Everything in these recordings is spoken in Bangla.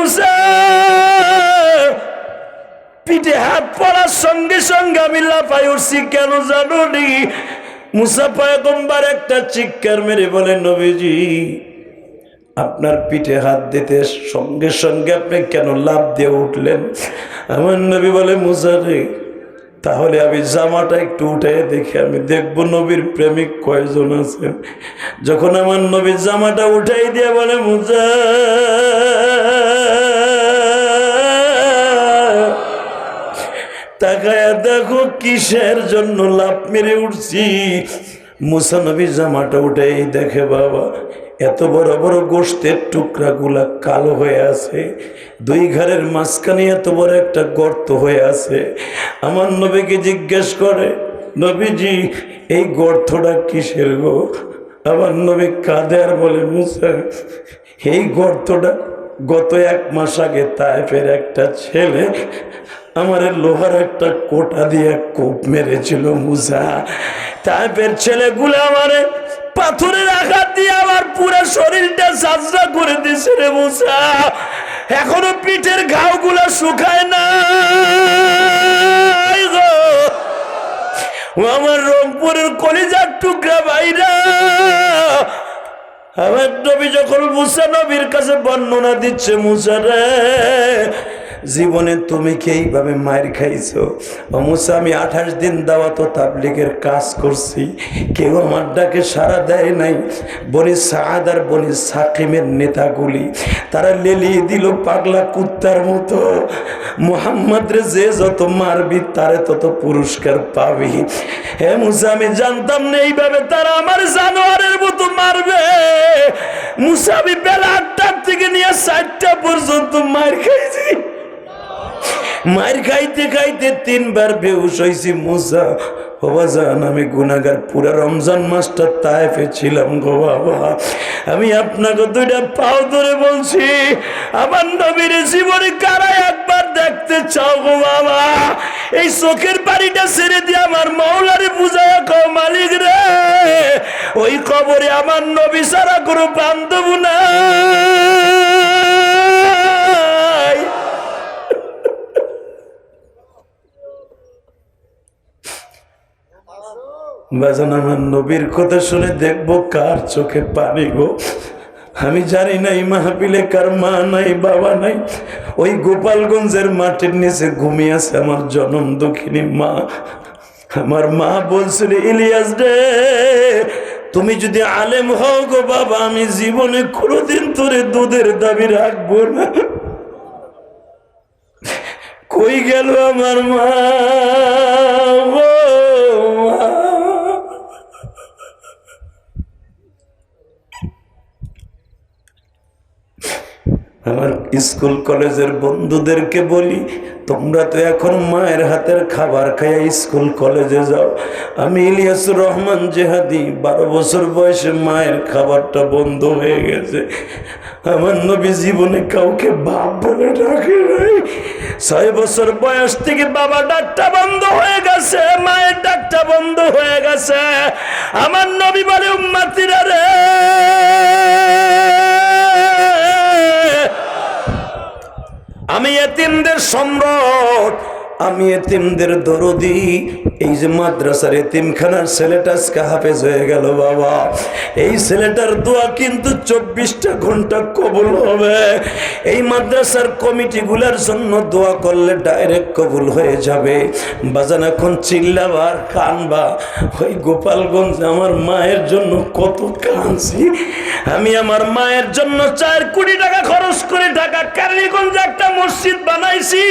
মুসা পিঠে হাত পড়ার সঙ্গে সঙ্গে আমি লাফাই উঠছি, কেন জানো নি? মুসা পয়গম্বর একটা চিৎকার মেরে বলে, নবীজি আপনার পিঠে হাত দিতে সঙ্গে সঙ্গে আপনি কেন লাফ দিয়ে উঠলেন? আমার নবী বলে, মুসা রে, তাহলে আমি জামাটা একটু উঠাই দেখি, আমি দেখবো নবীর প্রেমিক কয়জন আছেন। যখন আমার নবীর জামাটা উঠাই দিয়ে বলে, মুসা তাকায়া দেখো কিসের জন্য লাফ মেরে উঠছি। মুসা নবী জামাটা উঠাই দেখে, বাবা এত বড় বড় গোশতের টুকরাগুলা কালো হয়ে আছে, দুই ঘরের মাঝখানে এত বড় একটা গর্ত হয়ে আছে। আমার নবীকে জিজ্ঞেস করে, নবীজি এই গর্তটা কিসের গো? আমার নবী কাঁদে আর বলে, মুসা এই গর্তটা গত 1 মাস আগে তায়েফের একটা ছেলে আমারে লোহার একটা কোটা দিয়ে কোপ মেরেছিল। মুসা তায়েফের ছেলেগুলো আমারে পাথরের আঘাত দিয়ে আমার পুরো শরীরটা ঝাঁঝরা করে দিয়েছে রে মুসা, এখনো পিঠের ঘাও গুলা শুকায় না গো। আমার রংপুরের কলিজার টুকরা ভাইরা, আমার নবী যখন মুসা নবীর কাছে বর্ণনা দিচ্ছে, মুসা রে জীবনে তুমি কি এইভাবে মায়ের খাইছো? ও মুসা আমি 28 দিন দাওয়াত ও তাবলীগের কাজ করছি, কেউ আমার ডাকে সাড়া দেয় নাই। বনি সাদ আর বনি সাকিমের নেতাগুলি তারা লেলিয়ে দিল পাগলা কুত্তার মতো, মুহাম্মদ রে যে যত মারবি তারে তত পুরস্কার পাবি। হে মুসা আমি জানতাম না এইভাবে তারা আমার জানোয়ারের মতো মারবে। মুসা আমি বেলা 8টার থেকে নিয়ে 4টা পর্যন্ত মার খাইছি, মার খাইতে খাইতে 3 বার বেহুশ হয়েছি। মুসা বাবা জান আমি গুনাহগার, পুরা রমজান মাসটা তায়েফে ছিলাম গো বাবা। আমি আপনাকে 2টা পাও ধরে বলছি, আমার নবীর জীবনে কারা একবার দেখতে চাও গো বাবা? এই চোখের পানিটা ছেড়ে দিয়ে আমার মাওলারে বুঝায়া কও, মালিক রে ওই কবরে আমার নবী ছাড়া কোনো বান্ধব নাই। বাজান আমার নবীর কথা শুনে দেখবো কার চোখে পানি গো। আমি জানি না এই মাহফিলে কার মা নাই বাবা নাই। ওই গোপালগঞ্জের মাটির নিচে ঘুমিয়ে আছে আমার জনম দুঃখিনী মা। আমার মা বলছিল, ইলিয়াস রে তুমি যদি আলেম হও গো বাবা, আমি জীবনে কোনোদিন তোরে দুধের দাবি রাখবো না। কই গেল আমার মা? আমার স্কুল কলেজের বন্ধুদেরকে বলি, তোমরা তো এখন মায়ের হাতের খাবার খাইয়া স্কুল কলেজে যাও। আমি ইলিয়াসুর রহমান জেহাদি 12 বছর বয়সে মায়ের খাবারটা বন্ধ হয়ে গেছে। আমার নবী জীবনে কাউকে বাপ বলে ডাকে নাই। 6 বছর বয়স থেকে বাবা ডাকটা বন্ধ হয়ে গেছে, মায়ের ডাকটা বন্ধ হয়ে গেছে। আমার নবী বলে, উম্মতিরা রে আমি এতিমদের সম্রাট, আমি এতিমদের দরদি। এই যে মাদ্রাসার এতিমখানার ছেলেটা আজকে হাফেজ হয়ে গেল বাবা, এই ছেলেটার দোয়া কিন্তু 24টা ঘন্টা কবুল হবে। এই মাদ্রাসার কমিটিগুলোর জন্য দোয়া করলে ডাইরেক্ট কবুল হয়ে যাবে। বাজান এখন চিল্লাবা আর কানবা, ওই গোপালগঞ্জ আমার মায়ের জন্য কত কাঁদছি আমি। আমার মায়ের জন্য 4 কোটি টাকা খরচ করে ঢাকা কালীগঞ্জে একটা মসজিদ বানাইছি।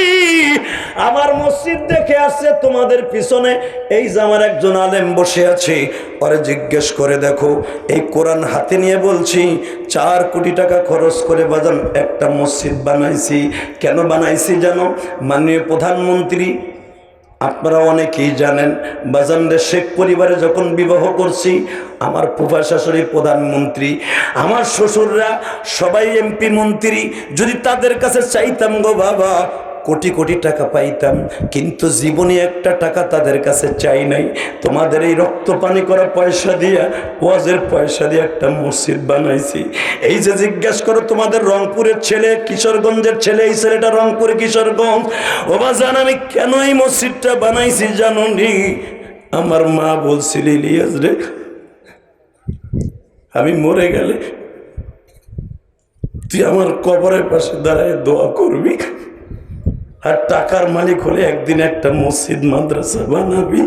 আমার মসজিদ দেখে আসছে তোমাদের পিছনে এই যে আমার একজন আলেম বসে আছে, পরে জিজ্ঞেস করে দেখো, এই কোরআন হাতে নিয়ে বলছি 4 কোটি টাকা খরচ করে বাজান একটা মসজিদ বানাইছি। কেন বানাইছি জানো? মাননীয় প্রধানমন্ত্রী আপনারা অনেকেই জানেন, বাজানদের শেখ পরিবারে যখন বিবাহ করছি, আমার ফুফা শাশুড়ি প্রধানমন্ত্রী, আমার শ্বশুররা সবাই এমপি মন্ত্রী। যদি তাদের কাছে চাইতাম গো বাবা কোটি কোটি টাকা পাইতাম, কিন্তু জীবনে একটা টাকা তাদের কাছে চাই নাই। তোমাদের এই রক্ত পানি করা পয়সা দিয়া, ওয়াজের পয়সা দিয়ে একটা মসজিদ বানাইছি। এই যে জিজ্ঞাসা করো তোমাদের রংপুরের ছেলে, কিশোরগঞ্জের ছেলে, এই ছেলেটা রংপুরে কিশোরগঞ্জ, ও বাজান আমি কেন এই মসজিদটা বানাইছি জানো নি? আমার মা বলছিল, ইলিয়াস রে, আমি মরে গেলে তুই আমার কবরের পাশে দাঁড়ায় দোয়া করবি, আর টাকার মালিক হলে একদিন একটা মসজিদ মাদ্রাসা বানাবি।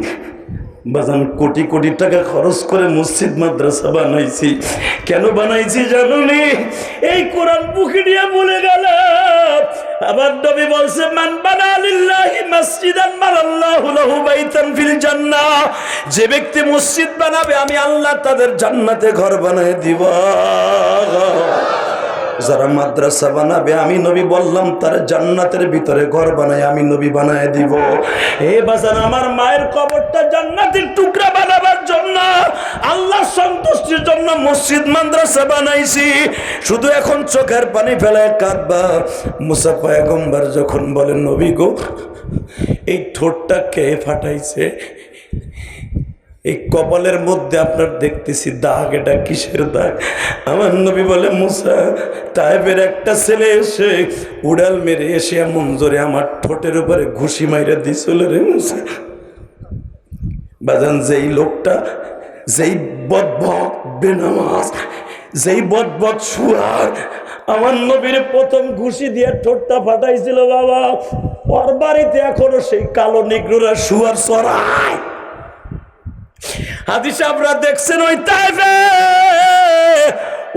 বাজান কোটি কোটি টাকা খরচ করে মসজিদ মাদ্রাসা বানাইছি। কেন বানাইছি জানো নি? এই কোরআন বুকে নিয়ে বলে গেল, আবার নবী বলছে, মান বানা লিল্লাহি মাসজিদান মানাল্লাহু লাহু বাইতান ফিল জান্নাহ, যে ব্যক্তি মসজিদ বানাবে আমি আল্লাহ তাদের জান্নাতে ঘর বানায় দিব। যারা মাদ্রাসা বানাবে আমি নবী বললাম তার জান্নাতের ভিতরে ঘর বানায় আমি নবী বানায় দিব। হে বাজান, আমার মায়ের কবরটা জান্নাতের টুকরা বানাবার জন্য, আল্লাহ সন্তুষ্টির জন্য মসজিদ মাদ্রাসা বানাইছি। শুধু এখন চোখের পানি ফেলায় কাঁদবা। মুসা পয়গম্বর যখন বলেন, নবী গো, এই ঠোঁটটা কে ফাটাইছে? এই কপালের মধ্যে আপনার দেখতেছি দাগ, এটা কিসের দাগ? আমার নবী বলে, মুসা, তায়েবের একটা ছেলে এসে উড়াল মেরে এসে এমন জোরে আমার ঠোঁটের উপরে ঘুষি মাইরা দিছিল রে মুসা। বাজান, যেই লোকটা, যেই বদবক বেনামাজ, যেই বদবক শুয়ার আমার নবীর প্রথম ঘুষি দিয়ে ঠোঁটটা ফাটাইছিল, বাবা, ওর বাড়িতে এখনো সেই কালো নিগ্রোরা শুয়ার চড়ায়। হাদিস আপনারা দেখছেন, ওই তাইফে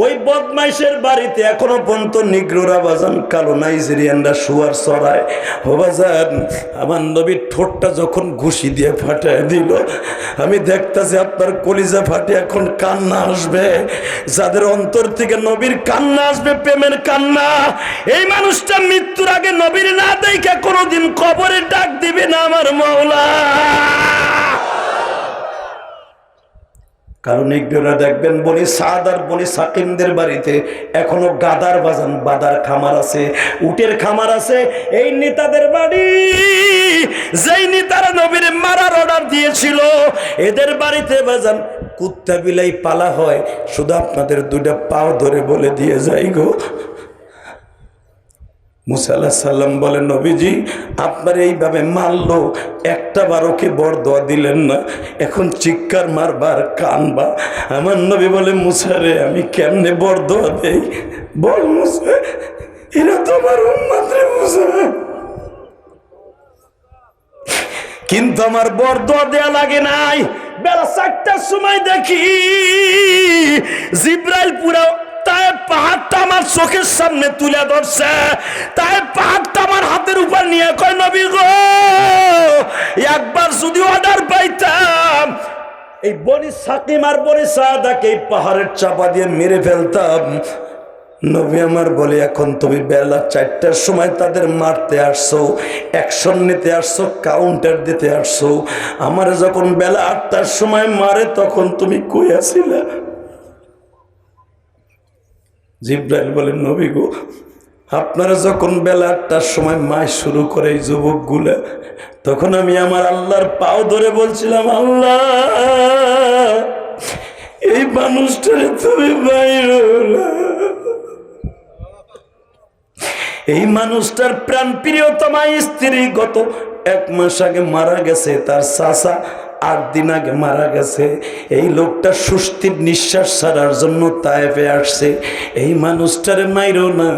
ওই বদমাইশের বাড়িতে এখনো পর্যন্ত নিগ্রোরা বাজান, কালো নাইজেরিয়ানরা শুয়ার চড়ায়। ও বাজান, আমার নবীর ঠোঁটটা যখন ঘুষি দিয়ে ফাটায় দিল, আমি দেখতাছি আপনার কলিজা ফাটে এখন কান্না আসবে। যাদের অন্তর থেকে নবীর কান্না আসবে, প্রেমের কান্না, এই মানুষটা মৃত্যুর আগে নবীর না দেখে কোনোদিন কবরে ডাক দিবে না আমার মাওলা। কারণ নিগ্রোরা দেখবেন বনি সাদ আর বনি সাকিমদের বাড়িতে এখনো গাদার বাজান বাদার খামার আছে, উটের খামার আছে। এই নেতাদের বাড়ি, যেই নেতারা নবীর মারার অর্ডার দিয়েছিল, এদের বাড়িতে বাজান কুত্তা বিলাই পালা হয়। শুধু আপনাদের দুইটা পাও ধরে বলে দিয়ে যাই গো। মুসা আলাইহিস সালাম বলেন, নবীজি আপনার এইভাবে মারলো, একটা বার ওকে বরদোয়া দিলেন না, এখন চিৎকার মারবার কানবা। আমার নবী বলে, মুসা রে, আমি কেমনে বরদোয়া দেই বল মুসা, এরা তো আমার উম্মত রে মুসা। কিন্তু আমার বরদোয়া দেয়া লাগে নাই। বেলা 4টার সময় দেখি জিব্রাইল পুরা তায়েব পাহাড়টা আমার চোখের সামনে তুলে ধরছে। তায়েব পাহাড়টা আমার হাতের উপর নিয়ে কয়, নবী গো, একবার যদি অর্ডার পাইতাম এই বনি সাকিম আর বনি সাদাকে এই পাহাড়ের চাপা দিয়ে মেরে ফেলতাম। নবী আমার বলে, এখন তুমি বেলা 4টার সময় তাদের মারতে আসছো, অ্যাকশন নিতে আসছো, কাউন্টার দিতে আসছো। আমার যখন বেলা 8টার সময় মারে তখন তুমি কই আছিলা? জিব্রাইল বলেন, নবী গো, আপনারা যখন বেলা 8টার সময় মায় শুরু করে এই যুবকগুলা, তখন আমি আমার আল্লাহর পাও ধরে বলছিলাম, আল্লাহ এই মানুষটারে তুমি বাইরে, এই মানুষটার প্রাণ প্রিয়তমা স্ত্রী গত 1 মাস আগে মারা গেছে, তার চাচা 8 দিন আগে মারা গেছে। এই লোকটা সুস্থির নিঃশ্বাস ছাড়ার জন্য তায়েফে আসছে। এই মানুষটারে মাইরো না।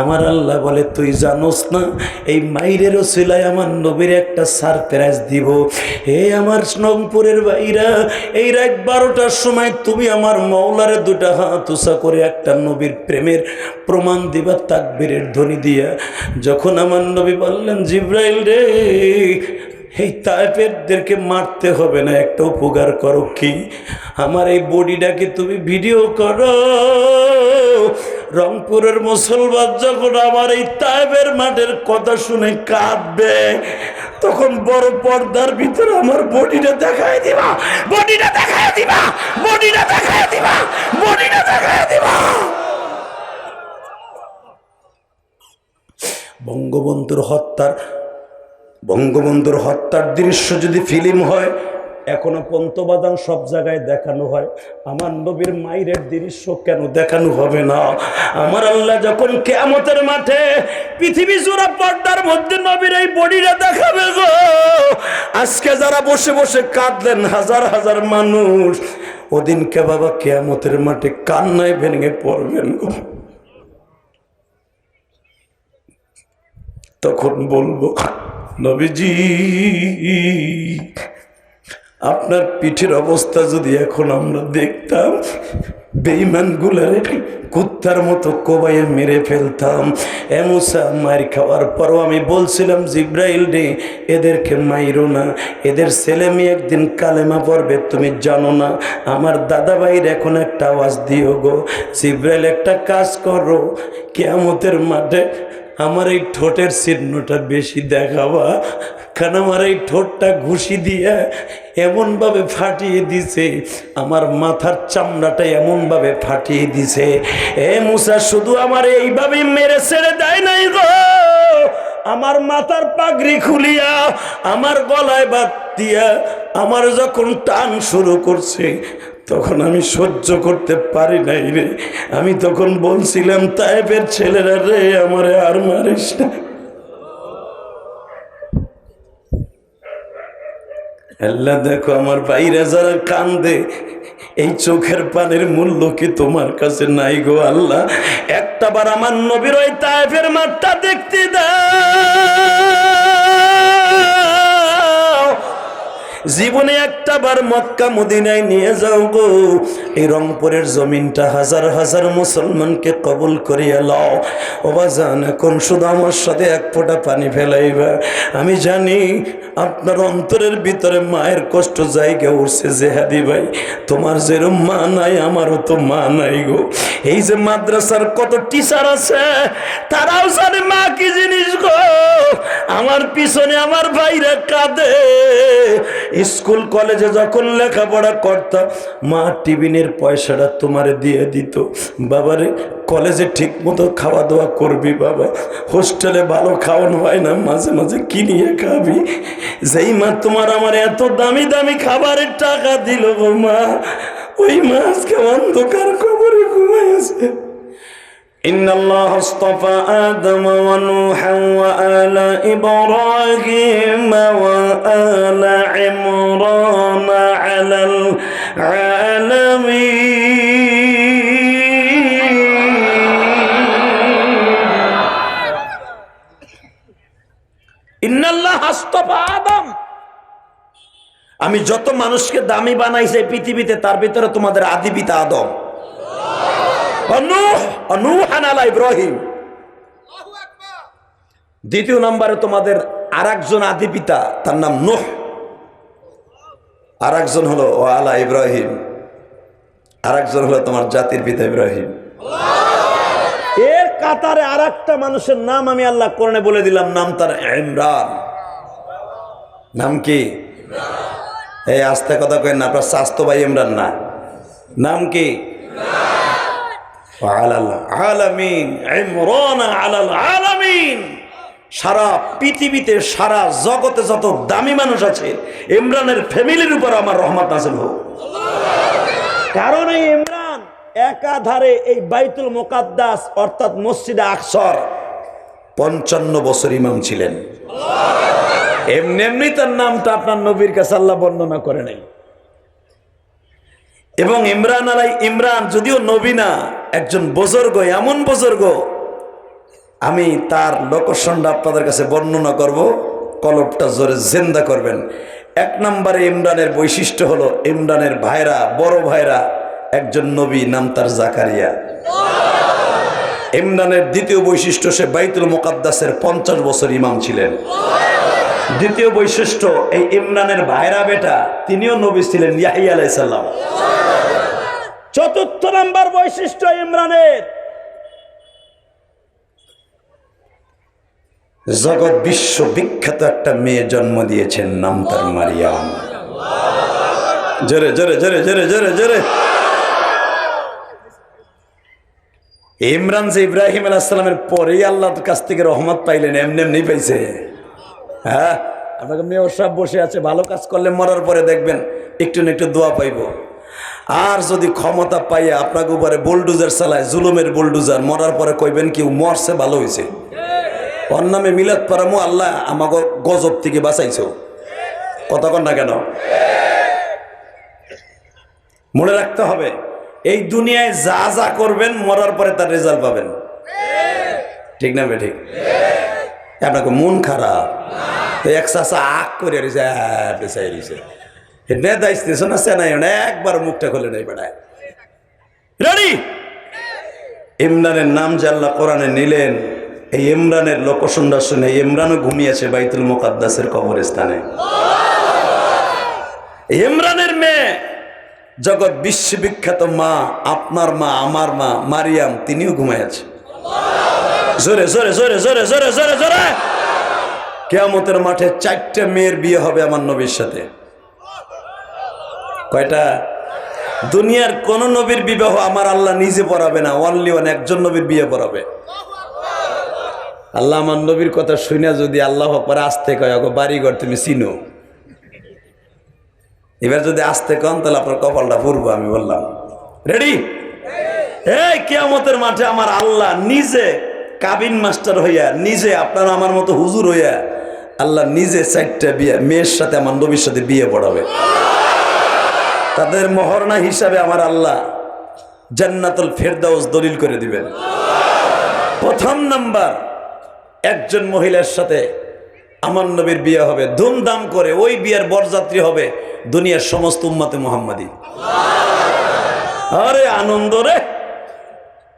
আমার আল্লাহ বলে, তুই জানোস না এই মাইরের ওসিলায় আমার নবীর একটা সারপ্রাইজ দিব। হে আমার রংপুরের ভাইরা, এই রাত 12টার সময় তুমি আমার মওলারে 2টা হাত উঁচা করে একটা নবীর প্রেমের প্রমাণ দিবা তাকবীরের ধ্বনি দিয়া। যখন আমার নবী বললেন, জিব্রাইল রে, এই তায়েফেরদেরকে মারতে হবে না, একটা উপকার করো, কি আমার এই বডিটাকে তুমি ভিডিও করো। রংপুরের মুসলমান যখন আমার এই তায়েফের মাঠের কথা শুনে কাঁদবে, তখন বড় পর্দার ভিতরে আমার বডিটা দেখায় দিবা, বডিটা দেখায় দিবা, বডিটা দেখায় দিবা, বডিটা দেখায় দিবা। বঙ্গবন্ধুর হত্যার দৃশ্য যদি ফিল্ম হয়, এখনো পন্তবাদান সব জায়গায় দেখানো হয়, আমার নবীর মায়ের দৃশ্য কেন দেখানো হবে না? আমার আল্লাহ যখন কিয়ামতের মাঠে পৃথিবী জোড়া পর্দার মধ্যে নবীর এই বডিটা দেখাবে গো, আজকে যারা বসে বসে কাঁদলেন হাজার হাজার মানুষ, ওদিনকে বাবা কিয়ামতের মাঠে কান্নায় ভেঙে পড়বেন গো। তখন বলবো, নবীজি আপনার পিঠের অবস্থা যদি এখন আমরা দেখতাম, বেঈমানগুলারে কুত্তার মতো কোবাইয়ে মেরে ফেলতাম। এ মুসা, মার খাওয়ার পরও আমি বলছিলাম, জিব্রাইল রে, এদেরকে মাইরো না, এদের ছেলে মেয়ে একদিন কালেমা পড়বে, তুমি জানো না। আমার দাদা ভাইয়ের এখন একটা আওয়াজ দিও গো, জিব্রাইল একটা কাজ করো, কিয়ামতের মাঠে আমার এই ঠোঁটের চিহ্নটা বেশি দেখাবা, কারণ আমার এই ঠোঁটটা ঘুষি দিয়ে এমনভাবে ফাটিয়ে দিছে, আমার মাথার চামড়াটা এমনভাবে ফাটিয়ে দিছে। এ মুসা, শুধু আমার এইভাবে মেরে ছেড়ে দেয় নাই গো, আমার মাথার পাগড়ি খুলিয়া আমার গলায় বাদ দিয়া আমার যখন টান শুরু করছে, তখন আমি সহ্য করতে পারি নাই রে। আমি তখন বলছিলাম, তায়েফের ছেলেরা রে, আমারে আর মারিস না। আল্লাহ দেখো, আমার বাইরে যারা কান্দে, এই চোখের পানির মূল্য কি তোমার কাছে নাই গো আল্লাহ? একটাবার আমার নবীর ওই তায়েফের মাঠটা দেখতে দাও, জীবনে একটাবার মক্কা মদিনায় নিয়ে যাও গো। এই রংপুরের জমিনটা হাজার হাজার মুসলমানকে কবুল করিয়া লও। ও বাজান, এখন শুধু আমার সাথে এক ফোঁটা পানি ফেলাইবা। আমি জানি আপনার অন্তরের ভিতরে মায়ের কষ্ট জায়গা উঠছে। জেহাদি ভাই, তোমার যেরকম মা নাই, আমারও তো মা নাই গো। এই যে মাদ্রাসার কত টিচার আছে, তারাও জানে মা কি জিনিস গো। আমার পিছনে আমার ভাইরা কাঁদে। স্কুল কলেজে যখন লেখাপড়া করতাম, মা টিফিনের পয়সাটা তোমারে দিয়ে দিত। বাবারে, কলেজে ঠিক মতো খাওয়া দাওয়া করবি বাবা, হোস্টেলে ভালো খাওয়ানো হয় না, মাঝে মাঝে কিনিয়ে খাবি। যেই মা তোমার আমার এত দামি দামি খাবারের টাকা দিল গো মা, ওই মা আজকে অন্ধকার কবরে ঘুমাইছে। إن الله اصطفى آدم ونوحا وآل إبراهيم وآل عمران على العالمين إن الله اصطفى آدم। আমি যত মানুষকে দামি বানাইছে পৃথিবীতে, তার ভিতরে তোমাদের আদি পিতা আদম। ইব্রাহিম। দ্বিতীয় নম্বরে তোমাদের আর একজন আদি পিতা, তার নাম নূহ। আর একজন হলো আলা ইব্রাহিম, আর একজন হলো তোমার জাতির পিতা ইব্রাহিম। এর কাতারে আর একটা মানুষের নাম আমি আল্লাহ কোরআনে বলে দিলাম, নাম তার ইমরান। নাম কি? এই আস্তে কথা কই না, আপনার স্বাস্থ্য ভাই ইমরান না, নাম কি? সারা পৃথিবীতে, সারা জগতে যত দামি মানুষ আছে, ইমরানের ফ্যামিলির উপর আমার রহমত নাযিল হোক। কারণ এই ইমরান একাধারে এই বাইতুল মুকাদ্দাস অর্থাৎ মসজিদে আকসার 55 বছর ইমাম ছিলেন। এমনি এমনি তার নামটা আপনার নবীর কাছে আল্লাহ বর্ণনা করে নাই। এবং ইমরান যদিও নবী না, একজন বুজুর্গ, এমন বুজুর্গ, আমি তার লোকেশনটা আপনাদের কাছে বর্ণনা করব, কলবটা জোরে জিন্দা করবেন। এক নম্বরে ইমরানের বৈশিষ্ট্য হলো, ইমরানের ভাইরা, বড় ভাইরা একজন নবী, নাম তার জাকারিয়া। ইমরানের দ্বিতীয় বৈশিষ্ট্য, সে বাইতুল মুকাদ্দাসের 50 বছর ইমাম ছিলেন। দ্বিতীয় বৈশিষ্ট্য, এই ইমরানের ভাইরা বেটা, তিনিও নবী ছিলেন, ইয়াহিয়া আলাইহিস সালাম। চতুর্থ নাম্বার বৈশিষ্ট্য ইমরানের, জগৎ বিশ্ব বিখ্যাত একটা মেয়ে জন্ম দিয়েছেন, নাম তার মারিয়াম। জোরে জোরে জোরে জোরে জোরে জোরে। ইমরান যে ইব্রাহিম আলাইহিস সালামের পরেই আল্লাহর কাছ থেকে রহমত পাইলেন, এমনি এমনি পাইছে? হ্যাঁ, আপনাকে মেয়র সাহেব বসে আছে, ভালো কাজ করলে মরার পরে দেখবেন একটু না একটু দোয়া পাইব। আর যদি ক্ষমতা পাইয়া আপনাকে উপরে বুলডোজার চালায়, জুলুমের বুলডোজার, মরার পরে কইবেন কেউ মরছে ভালো হয়েছে, ওর নামে মিলাদ পারামো, আল্লাহ আমাকে গজব থেকে বাঁচাইছো। কথা কন না কেন? মনে রাখতে হবে, এই দুনিয়ায় যা যা করবেন মরার পরে তার রেজাল্ট পাবেন। ঠিক না ঠিক? আপনাকে মন খারাপ তো এক চাষা আগ করে রয়েছে, একবার মুখটা খুলে নেই বেড়ায়। রেডি? ইমরানের নাম যে আল্লাহ কোরআনে নিলেন, এই ইমরানের লোকসুন্দর শুনে ইমরানও ঘুমিয়েছে বাইতুল মুকাদ্দাসের কবরস্থানে। ইমরানের মেয়ে, জগৎ বিশ্ববিখ্যাত মা, আপনার মা, আমার মা মারিয়াম, তিনিও ঘুমাইয়াছে। জোরে জোরে জোরে জোরে জোরে জোরে জোরে। কিয়ামতের মাঠে 4টা মেয়ের বিয়ে হবে আমার নবীর সাথে। কয়টা? দুনিয়ার কোন নবীর বিবাহ আমার আল্লাহ নিজে পড়াবে না, অনলি একজন নবীর বিয়ে পড়াবে। আল্লাহ আমার নবীর কথা শুনে যদি আল্লাহ আকবার আসতে কয়, বাড়িঘর তুমি চিনো, এবার যদি আসতে কন তাহলে আপনার কপালটা পূর্ব। আমি বললাম রেডি? এই কিয়ামতের মাঠে আমার আল্লাহ নিজে কাবিন মাস্টার হইয়া, নিজে আপনার আমার মতো হুজুর হইয়া, আল্লাহ নিজে 4টা বিয়ে মেয়ের সাথে আমার নবীর সাথে বিয়ে পড়াবে। তাদের মহরনা হিসাবে আমার আল্লাহ জান্নাতুল ফেরদাউস দলিল করে দিবেন। প্রথম নাম্বার, একজন মহিলার সাথে আমার নবীর বিয়ে হবে ধুমধাম করে। ওই বিয়ের বরযাত্রী হবে দুনিয়ার সমস্ত উম্মতে মুহাম্মাদি। আরে আনন্দ রে!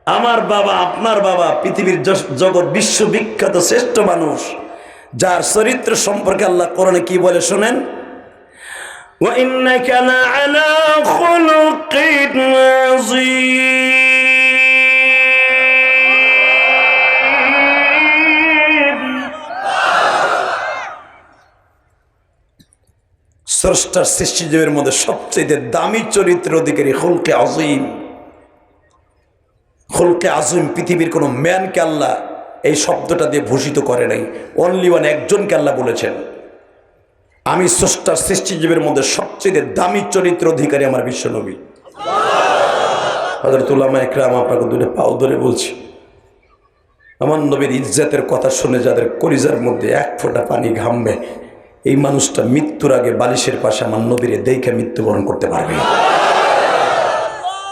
আমার বাবা, আপনার বাবা, পৃথিবীর জগৎ বিশ্ববিখ্যাত শ্রেষ্ঠ মানুষ, যার চরিত্র সম্পর্কে আল্লাহ কোরআনে কি বলে শুনেন, ওয়া ইন্নাকা লাআলা খুলুকিন আযীম। স্রষ্টার সৃষ্টিজীবের মধ্যে সবচেয়ে দামি চরিত্রের অধিকারী খুলকে আযীম। খুলকে আযীম পৃথিবীর কোনো ম্যানকে আল্লাহ এই শব্দটা দিয়ে ভূষিত করে নাই, অনলি একজনকে আল্লাহ বলেছেন, আমি স্রষ্টার সৃষ্টিজীবের মধ্যে সবচেয়ে দামি চরিত্র অধিকারী আমার বিশ্বনবী। হযরত উলামা ইকরাম, আপনাকে দুটো পাও ধরে বলছি, আমার নবীর ইজ্জতের কথা শুনে যাদের কলিজার মধ্যে এক ফোঁটা পানি ঘামবে, এই মানুষটা মৃত্যুর আগে বালিশের পাশে আমার নবীরে দেখে মৃত্যুবরণ করতে পারবে।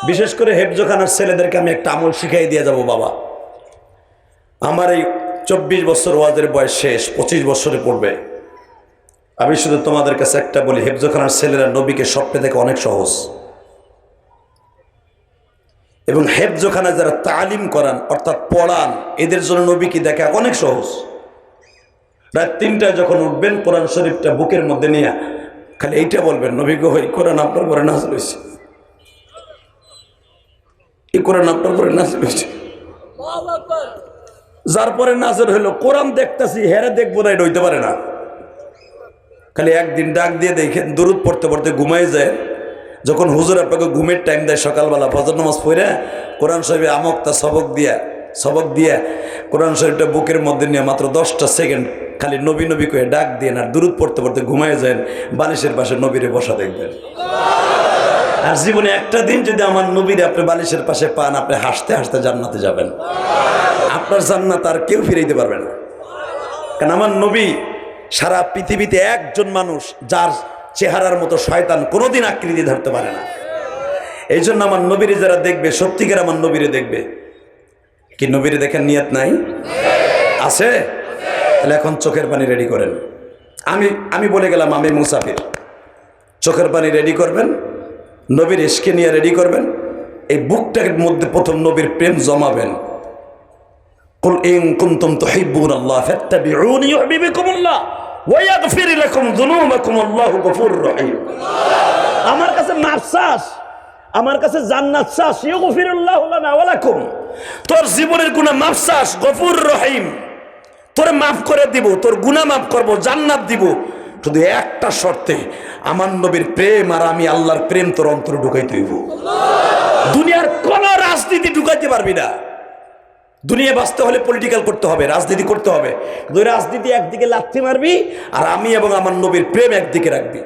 বিশেষ করে হেফজখানার ছেলেদেরকে আমি একটা আমল শিখাই দিয়ে যাব। বাবা, আমার এই 24 বছর ওয়াজের বয়স শেষ, 25 বছরে পড়বে। আমি শুধু তোমাদের কাছে একটা বলি, হেফজখানার ছেলেরা নবীকে স্বপ্নে দেখে অনেক সহজ, এবং হেফজখানায় যারা তালিম করান অর্থাৎ পড়ান, এদের জন্য নবীকে দেখা অনেক সহজ। রাত 3টায় যখন উঠবেন, কোরআন শরীফটা বুকের মধ্যে নিয়ে খালি এইটা বলবেন, নবী গো, এই কোরআন আপনার পরে নাযিল হয়েছে, এই কোরআন আপনার পরে নাযিল হয়েছে। যার পরে নাযিল হইল, কোরআন দেখতেছি, হেরে দেখবো না, এটা হইতে পারে না। খালি একদিন ডাক দিয়ে দেখেন, দুরূদ পড়তে পড়তে ঘুমাই যায়। যখন হুজুর আপনাকে ঘুমের টাইম দেয় সকালবেলা, ফজর নামাজ পড়ে কোরআন শরীফে আমক্তা সবক দিয়া কোরআন শরীফটা বুকের মধ্যে নিয়ে মাত্র 10টা সেকেন্ড খালি নবী নবী করে ডাক দিয়ে না, দুরূদ পড়তে পড়তে ঘুমাই যায়, বালিশের পাশে নবীরে বসা দেখবেন। আর জীবনে একটা দিন যদি আমার নবীরে আপনি বালিশের পাশে পান, আপনি হাসতে হাসতে জান্নাতে যাবেন। আপনার জান্নাত আর কেউ ফিরাইতে পারবে না, কারণ আমার নবী সারা পৃথিবীতে একজন মানুষ যার চেহারার মতো শয়তান কোনোদিন আকৃতি ধরতে পারে না। এই জন্য আমার নবীরে যারা দেখবে, সত্যিকার আমার নবীরে দেখবে। কি নবীরে দেখার নিয়ত নাই? আছে? তাহলে এখন চোখের পানি রেডি করেন। আমি বলে গেলাম আমি মুসাফির। চোখের পানি রেডি করবেন, নবীর ইশকে নিয়ে রেডি করবেন, এই বুকটার মধ্যে প্রথম নবীর প্রেম জমাবেন। কুল ইন কুনতুম তুহিব্বুনাল্লাহ ফাত্তাবিউনি ইউহিব্বুকুমুল্লাহ ওয়া ইয়াগফির লাকুম যুনুবাকুম আল্লাহু গফুরুর রহিম। আমার কাছে মাফ চাস, আমার কাছে জান্নাত চাস, ইউগফিরুল্লাহু লানা ওয়া লাকুম। তোর জীবনের গুনাহ মাফ চাস, গফুর রহিম তোরে মাফ করে দিব, তোর গুনাহ মাফ করব, জান্নাত দিব। শুধু একটা শর্তে, আমার নবীর প্রেম আর আমি আল্লাহর প্রেম তোর অন্তরে ঢুকাইতে হইব। দুনিয়ার কোন রাজনীতি ঢুকাইতে পারবি না, দুনিয়া বাঁচতে হলে পলিটিক্যাল করতে হবে, রাজনীতি করতে হবে। কিন্তু ওই রাজনীতি একদিকে লাথি মারবি আর আমি এবং আমার নবীর প্রেম একদিকে রাখবি,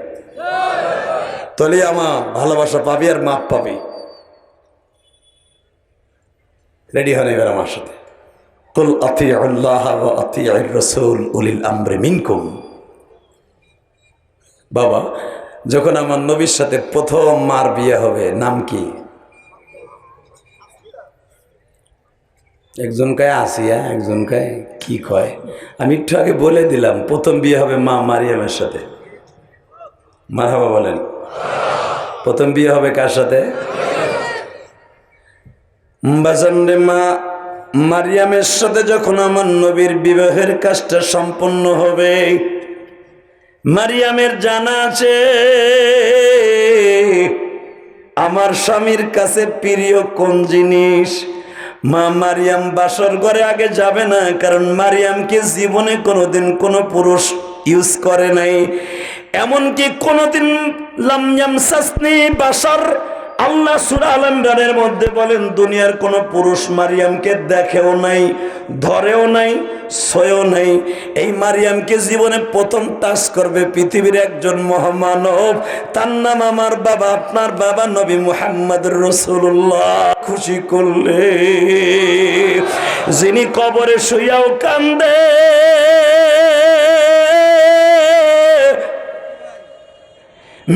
তাহলে আমার ভালোবাসা পাবি আর মাপ পাবি। রেডি হন এবার আমার সাথে। কুল আতিউল্লাহ ওয়া আতিউর রাসূল উলিল আমরি মিনকুম। বাবা, যখন আমার নবীর সাথে প্রথম মার বিয়ে হবে, নাম কি? একজন কয় আসিয়া, একজন কয় কি কয়, আমি একটু আগে বলে দিলাম প্রথম বিয়ে হবে মা মারিয়ামের সাথে। মারহাবা বলেন। প্রথম বিয়ে হবে কার সাথে? বাজানরে মা মারিয়ামের সাথে যখন আমার নবীর বিবাহের কাজটা সম্পন্ন হবে, মারিয়ামের জানা আছে আমার স্বামীর কাছে প্রিয় কোন জিনিস। মা মারিয়াম বাসর ঘরে আগে যাবে না, কারণ মারিয়ামকে জীবনে কোনোদিন কোনো পুরুষ ইউজ করে নাই, এমনকি কোনোদিন লাম ইয়ামসাসনি বাশার। আল্লাহ সূরা আল ইমরানের মধ্যে বলেন দুনিয়ার কোনো পুরুষ মারিয়ামকে দেখেও নাই, ধরেও নাই, ছয়েও নাই। এই মারিয়ামকে জীবনে প্রথম টাচ করবে পৃথিবীর একজন মহামানব, তার নাম আমার বাবা, আপনার বাবা নবী মুহাম্মদ রাসূলুল্লাহ। খুশি করলে যিনি কবরে শুইয়াও কান্দে,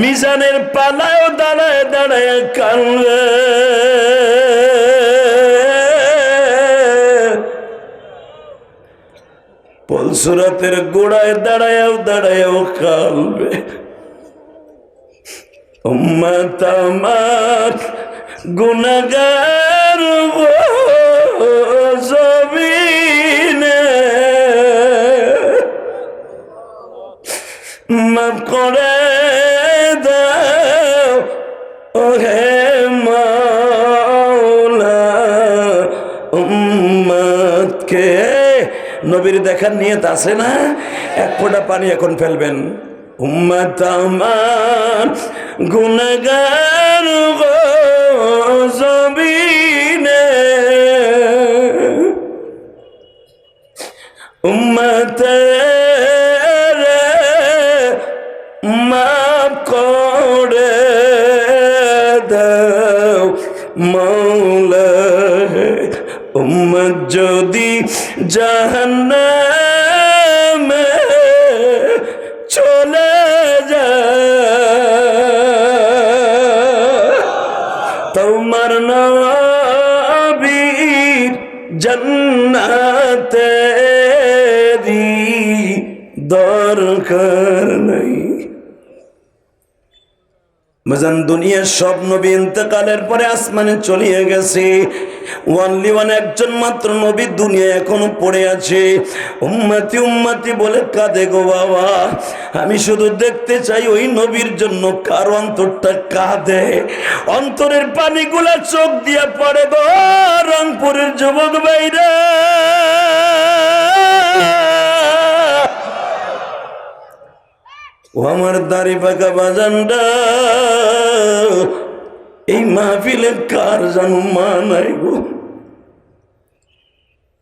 মিজানের পালায়ও দাঁড়ায় দাঁড়ায় কান্দে, পলসুরাতের গোড়ায় দাঁড়ায়ও দাঁড়ায়ও কান্দে। উম্মত আমার গুনাহগার জমিনে মাফ করে দাও ওহে মাওলা। উম্মতকে নবীর দেখার নিয়ত আছে না? এক ফোঁটা পানি এখন ফেলবেন। উম্মত আমার গুনাহগার জমিনে উম্মতের মাফ করে দাও মাওলা। উম্মত যদি জাহান্নামে চলে যায়, তোমার নবীর জান্নাতেরই দরকার নাই। মজান দুনিয়ার সব নবী ইন্তেকালের পরে আসমানে চলিয়ে গেছে, ওয়ানলি ওয়ান একজন মাত্র নবী দুনিয়া এখনো পড়ে আছে। উম্মতি উম্মতি বলে কাঁদে গো বাবা। আমি শুধু দেখতে চাই ওই নবীর জন্য কার অন্তরটা কাঁদে। অন্তরের পানিগুলা চোখ দিয়া পড়ে গো রংপুরের যুবক ভাইরা। ও আমার দাড়ি পাকা বাজানরা, এই মাহফিলে কার জানো মা নাই গো?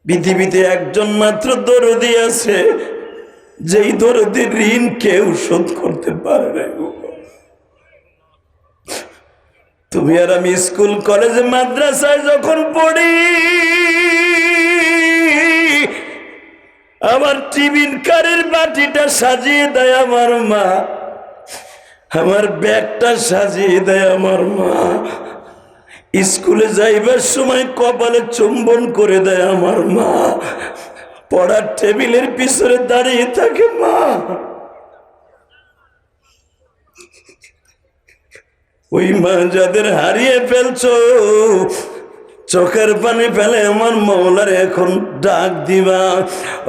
পৃথিবীতে একজন মাত্র দরদি আছে, যেই দরদির ঋণ কেউ শোধ করতে পারে না গো। তুমি আর আমি স্কুল কলেজে মাদ্রাসায় যখন পড়ি, আমার টিফিন কারের বাটিটা সাজিয়ে দেয় আমার মা, আমার ব্যাগটা সাজিয়ে দেয় আমার মা, স্কুলে যাইবার সময় কপালে চুম্বন করে দেয় আমার মা, পড়ার টেবিলের পিছনে দাঁড়িয়ে থাকে মা। ওই মা যাদের হারিয়ে ফেলছো, চোখের পানি ফেলে আমার মওলার এখন ডাক দিবা।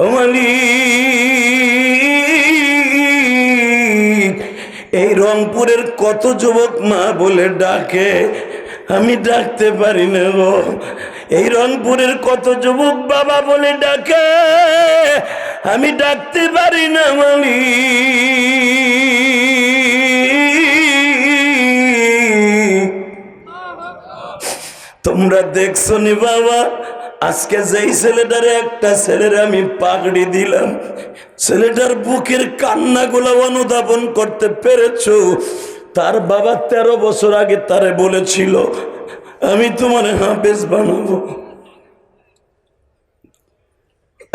ও মালিক, এই রংপুরের কত যুবক মা বলে ডাকে, আমি ডাকতে পারি না গো। এই রংপুরের কত যুবক বাবা বলে ডাকে, আমি ডাকতে পারি না মালিক। তোমরা দেখছো নি বাবা, আজকে যেই ছেলেটারে একটা ছেলের আমি পাগড়ি দিলাম, ছেলেটার বুকের কান্নাগুলো অনুধাবন করতে পেরেছো? তার বাবা 13 বছর আগে তারে বলেছিল আমি তোমার হাফেজ বানাবো।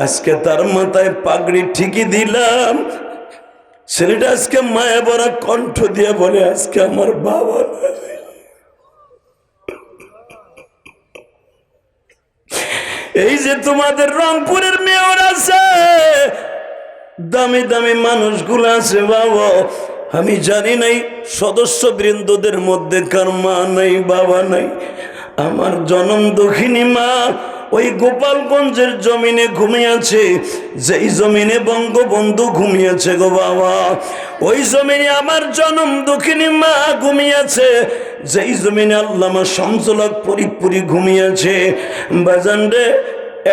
আজকে তার মাথায় পাগড়ি ঠিকই দিলাম, ছেলেটা আজকে মায়া ভরা কণ্ঠ দিয়ে বলে আজকে আমার বাবা নাই। এই যে তোমাদের রংপুরের মেয়র আছে, দামি দামি মানুষগুলো আছে বাবা, আমি জানি নাই সদস্য বৃন্দদের মধ্যে কার মা নাই বাবা নাই। আমার জনম দক্ষিণী মা ওই গোপালগঞ্জের জমিনে ঘুমিয়েছে, যেই জমিনে বঙ্গবন্ধু ঘুমিয়েছে গো বাবা, ওই জমিনে আমার জনম দক্ষিণী মা ঘুমিয়েছে, যেই জমিনে আল্লামা শামসুল হক ফরিদপুরি ঘুমিয়েছে। বাজান রে,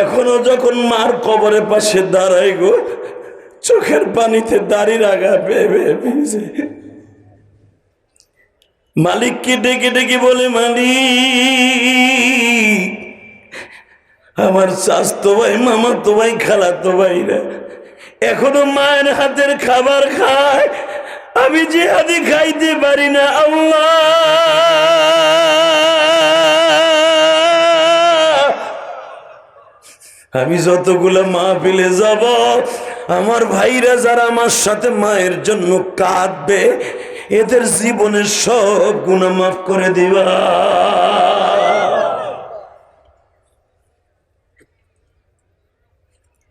এখনো যখন মার কবরের পাশে দাঁড়াই গো, চোখের পানিতে দাড়ি রাগা ভেবে ভিজে। মালিককে ডেকে ডেকে বলে মালিক, আমার চাচতো ভাই, মামাতো ভাই, খালাতো ভাইরা এখনো মায়ের হাতের খাবার খায়, আমি যে হাতে খাইতে পারি না। আল্লাহ, আমি যতগুলো মাহফিলে যাব, আমার ভাইরা যারা আমার সাথে মায়ের জন্য কাঁদবে, এদের জীবনের সব গুনাহ মাফ করে দিবা।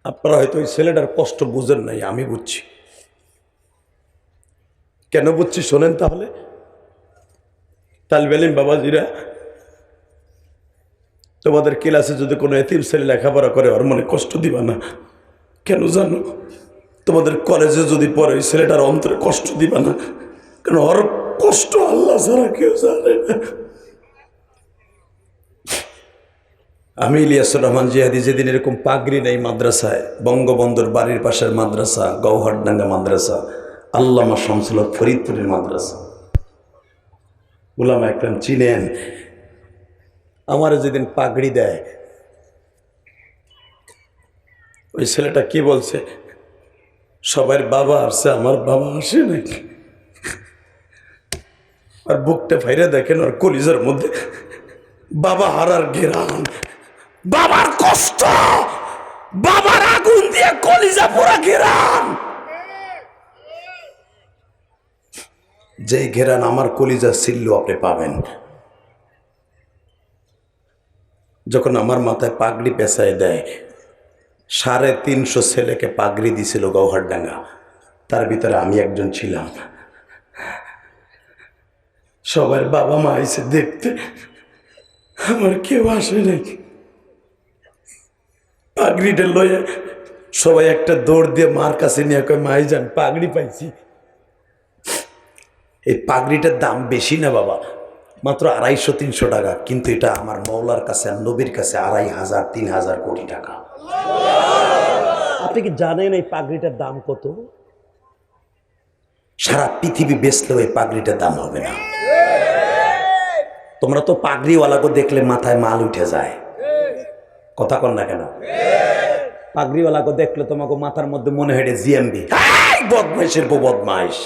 আপনারা হয়তো ওই ছেলেটার কষ্ট বুঝেন নাই, আমি বুঝছি। কেন বুঝছি শোনেন তাহলে। তালিবে ইলম বাবাজিরা, তোমাদের ক্লাসে যদি কোনো এতিম ছেলে লেখাপড়া করে ওর মনে কষ্ট দিবা না। কেন জানো? তোমাদের কলেজে যদি পড়ে ওই ছেলেটার অন্তরে কষ্ট দিবা না, কারণ ওর কষ্ট আল্লাহ ছাড়া কেউ জানে না। আমি ইলিয়াসুর রহমান জিহাদি যেদিন এরকম পাগড়ি নেই মাদ্রাসায়, বঙ্গবন্ধুর বাড়ির পাশের মাদ্রাসা, গৌহারডাঙ্গা মাদ্রাসা, আল্লামা শামসুল হক ফরিদপুরের মাদ্রাসা, উলামা একরাম চিনেন। আমার যেদিন পাগড়ি দেয়, ওই ছেলেটা কি বলছে, সবার বাবা আসছে, আমার বাবা আসে নাকি। আর বুকটা ফাইরে দেখেন, ওর কলিজার মধ্যে বাবা হারার ঘেরান, বাবার কষ্ট, বাবার আগুন দিয়ে কলিজা পুরা ঘেরান। যে ঘেরান আমার কলিজা ছিল আপনি পাবেন। যখন আমার মাথায় পাগড়ি পেঁচায় দেয়, 350 ছেলেকে পাগড়ি দিছিল গৌহারডাঙ্গা, তার ভিতরে আমি একজন ছিলাম। সবার বাবা মা আইছে দেখতে, আমার কেউ আসে নাই। পাগড়িটা লয়ে সবাই একটা দৌড় দিয়ে মার কাছে নিয়ে কয়, মাই যান পাগড়ি পাইছি। এই পাগড়িটার দাম বেশি না বাবা, মাত্র 250-300 টাকা, কিন্তু এটা আমার মৌলার কাছে আর নবীর কাছে 2500-3000 কোটি টাকা। আপনি কি জানেন এই পাগড়িটার দাম কত? সারা পৃথিবী বেচলেও এই পাগড়িটার দাম হবে না। তোমরা তো পাগড়িওয়ালাকে দেখলে মাথায় মাল উঠে যায়, কথা কন না কেন? পাগড়িওয়ালাকে দেখলে তোমাকে মাথার মধ্যে মনে হয় জিএমবি, বদমাইশের বউ বদমাইশ।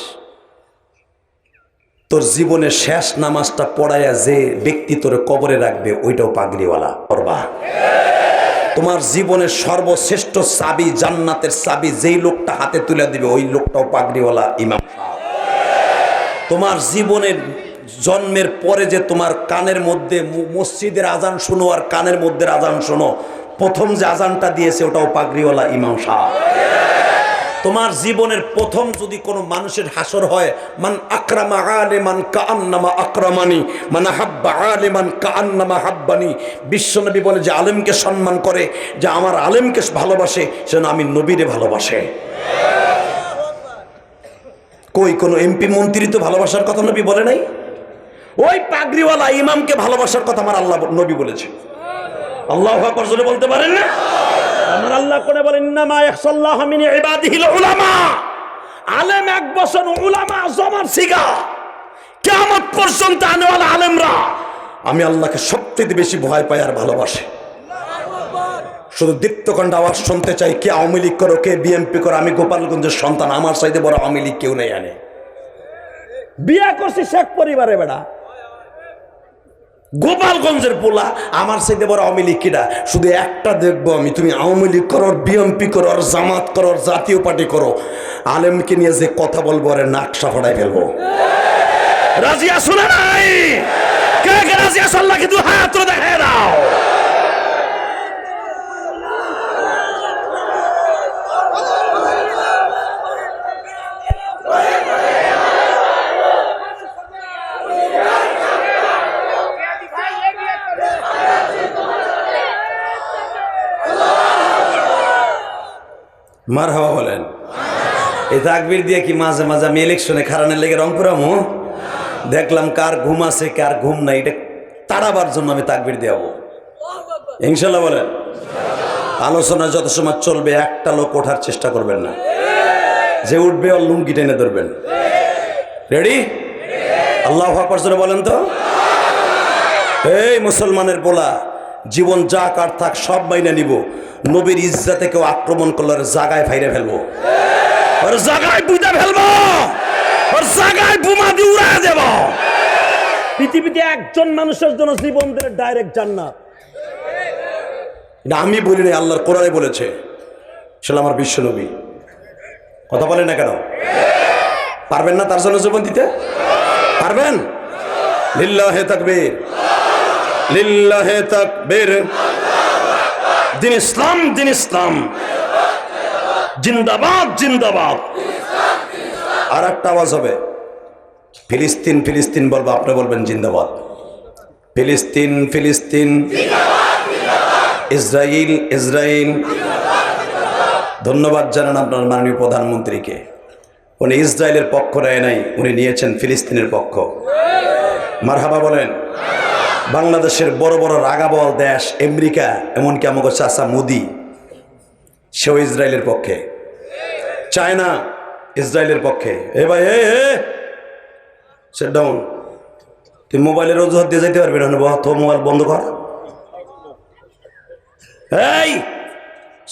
তোর জীবনের শেষ নামাজটা পড়াইয়া যে ব্যক্তি তোর কবরে রাখবে, ওইটাও পাগড়িওয়ালা করবা। তোমার জীবনের সর্বশ্রেষ্ঠ চাবি, জান্নাতের চাবি যেই লোকটা হাতে তুলে দিবে, ওই লোকটাও পাগড়িওয়ালা ইমাম সাহেব। তোমার জীবনের জন্মের পরে যে তোমার কানের মধ্যে মসজিদের আজান শোনো আর কানের মধ্যে আজান শোনো, প্রথম যে আজানটা দিয়েছে ওটাও পাগড়িওয়ালা ইমাম সাহেব। তোমার জীবনের প্রথম যদি কোনো মানুষের হাসর হয়, মান আকরামা আলিমান কাআন্নামা আকরামানি, মান হাব্বা আলিমান কাআন্নামা হাব্বানি। বিশ্বনবী বলে যে আলেমকে সম্মান করে, যে আমার আলেমকে ভালোবাসে, সেজন্য আমি নবীরে ভালোবাসে। কই কোনো এমপি মন্ত্রী তো ভালোবাসার কথা নবী বলে নাই? ওই পাগড়িওয়ালা ইমামকে ভালোবাসার কথা আমার আল্লাহ নবী বলেছে। আল্লাহু আকবার জোরে বলতে পারেন না? আমার আল্লাহ কোনে বলেন, ইন্নামা ইয়াখশাল্লাহ মিন ইবাদিহিল উলামা। আলেম 1 বছর, উলামা জমার সিগা। কিয়ামত পর্যন্ত আনেওয়ালা আলেমরা আমি আল্লাহকে সবচেয়ে বেশি ভয় পাই আর ভালোবাসি। শুধু দীপ্তকণ্ঠ আওয়াজ শুনতে চাই, কে আওয়ামী লীগ করো, কে বিএনপি করো। আমি গোপালগঞ্জের সন্তান, আমার চাইতে বড় আওয়ামী লীগ কেউ নেই। আনে বিয়া করছি শেখ পরিবারে বেড়া, গোপালগঞ্জের পোলা, আমার চাইতে বড় আওয়ামী লীগ কিনা। শুধু একটা দেখবো আমি, তুমি আওয়ামী লীগ করো, বিএনপি করো, জামাত করো, জাতীয় পার্টি করো, আলেমকে নিয়ে যে কথা বলবো আরে নাক সাফাড়াই ফেলবো। রাজি আসো না নাই? কে কে রাজি আসো? আল্লাহ কিন্তু হাত তুলে দেখায় দাও। মারহাবা বলেন। এই তাকবীর দিয়ে কি মাঝে মাঝে আমি ইলেকশনে খারানের লেগে রংপুরামো? দেখলাম কার ঘুম আছে কার ঘুম নাই, এটা তাড়াবার জন্য আমি তাকবীর দেবো ইনশাল্লাহ বলেন। আলোচনা যত সময় চলবে একটা লোক ওঠার চেষ্টা করবেন না, যে উঠবে ওর লুঙ্গি টেনে ধরবেন। রেডি? আল্লাহু আকবার জোরে বলেন তো। এই মুসলমানের পোলা, জীবন যা কার থাক সব মাইনে নিব। নবীর ইজ্জতে কেউ আক্রমণ করলে ওর জায়গায় ফাইরে ফেলবো, ওর জায়গায় বুঝা ফেলবো, ওর জায়গায় বোমা দিয়ে উড়ায় দেব। পৃথিবীতে একজন মানুষের জন্য জীবন দিলে ডাইরেক্ট জান্নাত। এটা আমি বলি নাই, আল্লাহর কোরআনে বলেছে, সেটা আমার বিশ্ব নবী। কথা বলেন না কেন? পারবেন না তার জন্য জীবন দিতে? পারবেন? লিল্লাহে তাকবীর, লিল্লাহে তাকবীর। দিন ইসলাম, দিন ইসলাম জিন্দাবাদ, জিন্দাবাদ। আর একটা আওয়াজ হবে, ফিলিস্তিন, ফিলিস্তিন বলবো, আপনি বলবেন জিন্দাবাদ। ফিলিস্তিন, ফিলিস্তিন, ইসরায়েল, ইসরায়েল। ধন্যবাদ জানান আপনার মাননীয় প্রধানমন্ত্রীকে, উনি ইসরায়েলের পক্ষ নেয় নাই, উনি নিয়েছেন ফিলিস্তিনের পক্ষ। মারহাবা বলেন। বাংলাদেশের বড় বড় রাগাবল দেশ আমেরিকা, এমনকি আমাকে চাচা মোদি, সেও ইসরায়েলের পক্ষে। চায়না ইসরায়েলের পক্ষে। এ ভাই, সেট ডাউন। তুই মোবাইলের অজুহাত দিয়ে যাইতে পারবি না, তো মোবাইল বন্ধ কর। এই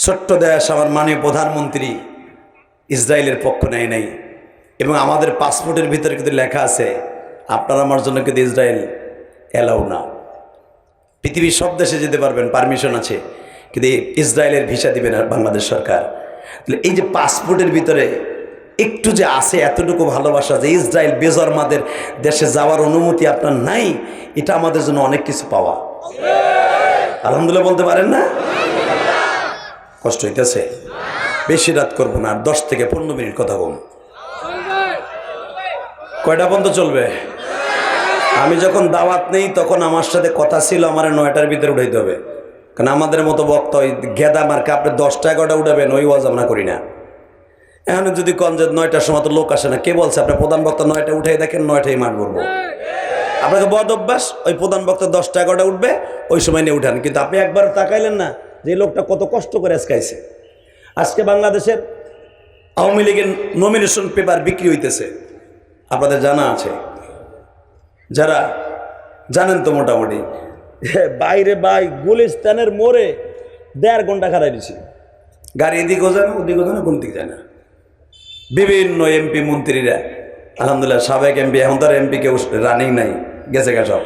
ছোট্ট দেশ, আমার মাননীয় প্রধানমন্ত্রী ইসরায়েলের পক্ষ নেয় নাই, এবং আমাদের পাসপোর্টের ভিতরে কিন্তু লেখা আছে আপনার আমার জন্য কিন্তু ইসরায়েল এলাও না। পৃথিবীর সব দেশে যেতে পারবেন, পারমিশন আছে, কিন্তু ইসরায়েলের ভিসা দিবে না বাংলাদেশ সরকার। এই যে পাসপোর্টের ভিতরে একটু যে আছে এতটুকু ভালোবাসা, যে ইসরায়েল বেজন্মাদের দেশে যাওয়ার অনুমতি আপনার নাই, এটা আমাদের জন্য অনেক কিছু পাওয়া। আলহামদুলিল্লাহ বলতে পারেন না? কষ্ট হইতেছে? বেশি রাত করবো না, আর 10 থেকে 15 মিনিট কথা বলুন। কয়টা পর্যন্ত চলবে? আমি যখন দাওয়াত নেই তখন আমার সাথে কথা ছিল আমার 9টার ভিতরে উঠাইতে হবে, কারণ আমাদের মতো বক্তা ওই গেদা মার্কা আপনি 10টা 11টা উঠাবেন, ওই ওয়াজ আমরা করি না। এখন যদি কন যে 9টার সময় তো লোক আসে না, কে বলছে আপনার প্রধান বক্তা 9টা উঠাই দেখেন 9টাই মাঠ করবো? আপনাকে বদ অভ্যাস, ওই প্রধান বক্তা 10টা 11টা উঠবে, ওই সময় নিয়ে উঠান। কিন্তু আপনি একবার তাকাইলেন না যে লোকটা কত কষ্ট করে আজকাইছে। আজকে বাংলাদেশের আওয়ামী লীগের নমিনেশন পেপার বিক্রি হইতেছে, আপনাদের জানা আছে? যারা জানেন তো মোটামুটি, বাইরে বাই গুলিস্তানের মোড়ে 1.5 ঘন্টা খাড়াই দিছি, গাড়ি এদিকেও যায় না ওদিকেও যায় না, কোন দিকে যায় না। বিভিন্ন এমপি মন্ত্রীরা, আলহামদুলিল্লাহ সাবেক এমপি, এখন তার এমপি কেউ রানিং নাই, গেছে গা সব,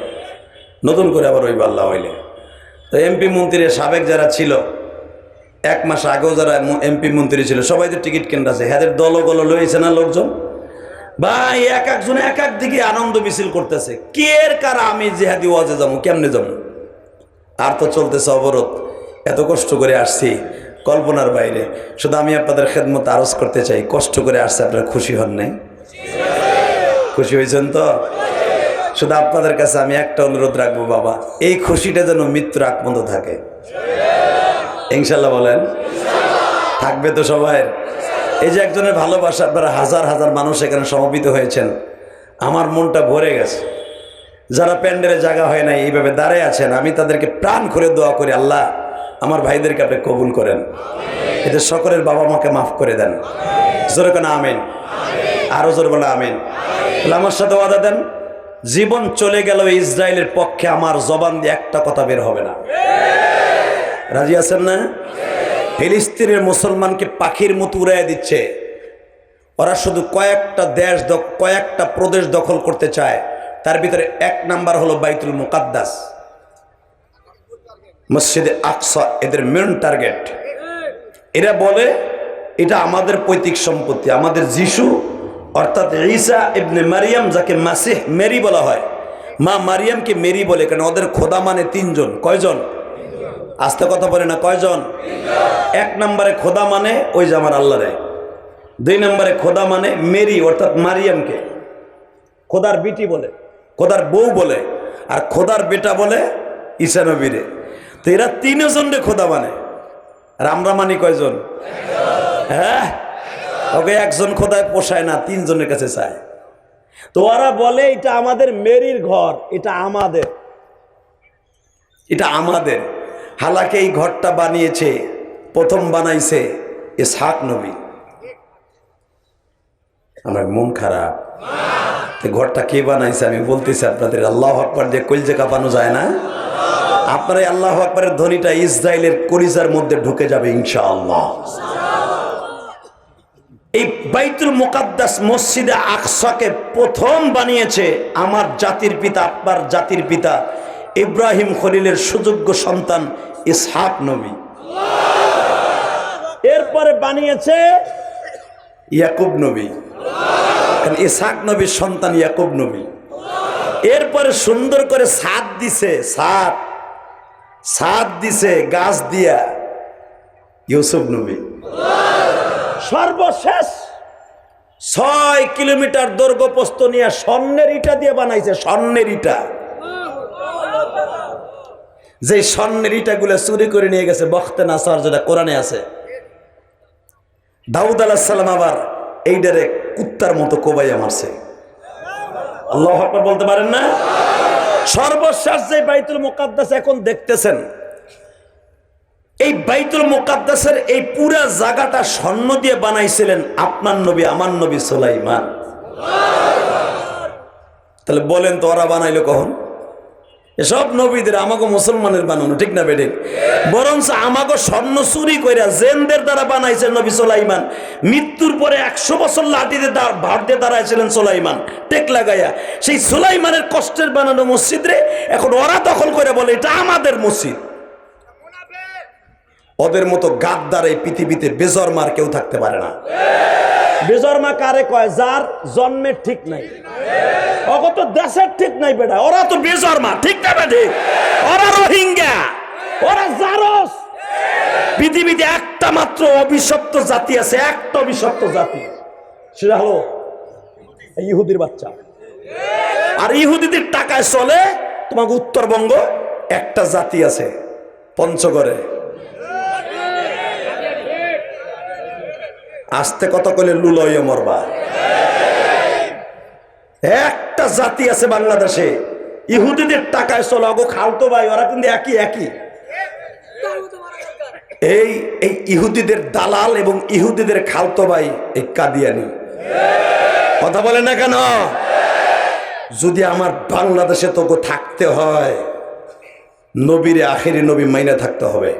নতুন করে আবার ওই আল্লাহ হইলে। তো এমপি মন্ত্রীরা সাবেক যারা ছিল, 1 মাস আগেও যারা এমপি মন্ত্রী ছিল, সবাই তো টিকিট কেন্দ্র আছে, হাতের দলগল লইছে না লোকজন ভাই, এক একজন এক এক দিকে আনন্দ মিছিল করতেছে। কের কারা আমি জিহাদি ওয়াজে যাবো, কেমনে যাবো? আর তো চলতেছে অবরোধ। এত কষ্ট করে আসছি কল্পনার বাইরে। শুধু আমি আপনাদের খেদমত আরজ করতে চাই, কষ্ট করে আসছে, আপনারা খুশি হন নাই? খুশি হয়েছেন তো? শুধু আপনাদের কাছে আমি একটা অনুরোধ রাখবো, বাবা এই খুশিটা যেন মৃত্যুর আগ পর্যন্ত থাকে, ইনশাল্লাহ বলেন। থাকবে তো সবাই? এই যে একজনের ভালোবাসা, আপনারা হাজার হাজার মানুষ এখানে সমবেত হয়েছেন, আমার মনটা ভরে গেছে। যারা প্যান্ডেলে জায়গা হয় নাই এইভাবে দাঁড়ায় আছেন, আমি তাদেরকে প্রাণ করে দোয়া করি, আল্লাহ আমার ভাইদেরকে আপনি কবুল করেন, এদের সকলের বাবা মাকে মাফ করে দেন। জোরে কেন আমিন? আরো জোরে বলে আমিন। আমার সাথে ওয়াদা দেন, জীবন চলে গেল ইসরায়েলের পক্ষে আমার জবান দিয়ে একটা কথা বের হবে না। রাজি আছেন না? ফিলিস্তিনের মুসলমানকে পাখির মতো উড়াইয়া দিচ্ছে। ওরা শুধু কয়েকটা প্রদেশ দখল করতে চায়। তার ভিতরে 1 নাম্বার হলো বাইতুল মুকাদ্দাস, মসজিদে আকসা এদের মেন টার্গেট। এরা বলে এটা আমাদের পৈতৃক সম্পত্তি, আমাদের যিশু অর্থাৎ ঈসা ইবনে মারিয়াম, যাকে মাসিহ মেরি বলা হয়, মা মারিয়ামকে মেরি বলে কেন? ওদের খোদা মানে 3 জন। কয়জন? আস্তে কথা বলে না, কয়জন? 1 নম্বরে খোদা মানে ওই যে আমার আল্লাহ রে। 2 নম্বরে খোদা মানে মেরি অর্থাৎ মারিয়ামকে খোদার বিটি বলে, খোদার বউ বলে, আর খোদার বেটা বলে ঈসা নবীরে। তো এরা 3 জনরে খোদা মানে, আর আমরা মানি কয়জন? হ্যাঁ, ওকে 1 জন খোদায় পোষায় না, 3 জনের কাছে চায়। তো ওরা বলে এটা আমাদের মেরির ঘর, এটা আমাদের, এটা আমাদের। হালাকে এই ঘরটা বানিয়েছে, প্রথম বানাইছে ইসহাক নবী। আমার মন খারাপ। ঘরটা কে বানাইছে আমি বলতেছি আপনাদের, আল্লাহু আকবার দিয়ে কলজে কাঁপানো যায় না? আপনার এই আল্লাহু আকবারের ধ্বনিটা ইসরায়েলের কলিজার মধ্যে ঢুকে যাবে ইনশাআল্লাহ। এই বাইতুল মুকাদ্দাস মসজিদে আকসাকে প্রথম বানিয়েছে আমার জাতির পিতা, আপনার জাতির পিতা ইব্রাহিম খলিলের সুযোগ্য সন্তান ইসহাক নবী। এরপরে বানিয়েছে ইয়াকুব নবী, কারণ ইসহাক নবীর সন্তান ইয়াকুব নবী। এরপরে সুন্দর করে ছাদ দিছে, ছাদ দিছে গাছ দিয়া ইউসুফ নবী। সর্বশেষ 6 কিলোমিটার দৈর্ঘ্য প্রস্থ নিয়ে স্বর্ণের ইটা দিয়ে বানাইছে, স্বর্ণের ইটা। যে স্বর্ণের ইটাগুলো চুরি করে নিয়ে গেছে বখতে নাসার, যেটা কোরআনে আছে। দাউদ আলাইহিস সালাম আবার এইটারে কুত্তার মতো কোবাইয়া মারছে। আল্লাহু আকবার বলতে পারেন না? সর্বশেষ যে বাইতুল মুকাদ্দাস এখন দেখতেছেন, এই বাইতুল মুকাদ্দাসের এই পুরা জায়গাটা স্বর্ণ দিয়ে বানাইছিলেন আপনার নবী, আমার নবী সুলাইমান। তাহলে বলেন তো ওরা বানাইলো কখন? এসব নবীদের, আমাকে মুসলমানের বানানো, ঠিক না বেঠিক? বরঞ্চ আমাকে স্বর্ণ চুরি কইরা জেনদের দ্বারা বানাইছেন নবী সুলাইমান। মৃত্যুর পরে 100 বছর লাঠিতে ভার দিয়ে দাঁড়াইছিলেন সুলাইমান টেক লাগাইয়া। সেই সুলাইমানের কষ্টের বানানো মসজিদ রে এখন ওরা দখল করে বলে এটা আমাদের মসজিদ। ওদের মতো গাদ্দার এই পৃথিবীতে বেজরমার কেউ থাকতে পারে না। বেজরমা কারে কয়? যার জন্মের ঠিক নাই, অগত দেশের ঠিক নাই বেটা, ওরা তো বেজরমা, ঠিক না বেটে? ওরা রোহিঙ্গা, ওরা জারস। পৃথিবীতে একটা মাত্র অভিশপ্ত জাতি আছে, একটা অভিশপ্ত জাতি, সেটা হলো ইহুদির বাচ্চা। আর ইহুদিদের টাকায় চলে তোমাকে উত্তরবঙ্গ একটা জাতি আছে পঞ্চগড়ে। আস্তে কথা কইলে লুলয় মরবা। একটা জাতি আছে বাংলাদেশে, ইহুদিদের টাকায় চলে, গো খালতো ভাই, ওরা কিন্তু একই। এই ইহুদিদের দালাল এবং ইহুদিদের খালতো ভাই এই কাদিয়ানি। কথা বলে না কেন? যদি আমার বাংলাদেশে তো থাকতে হয়, নবীরে আখেরি নবী মাইনা থাকতে হবে।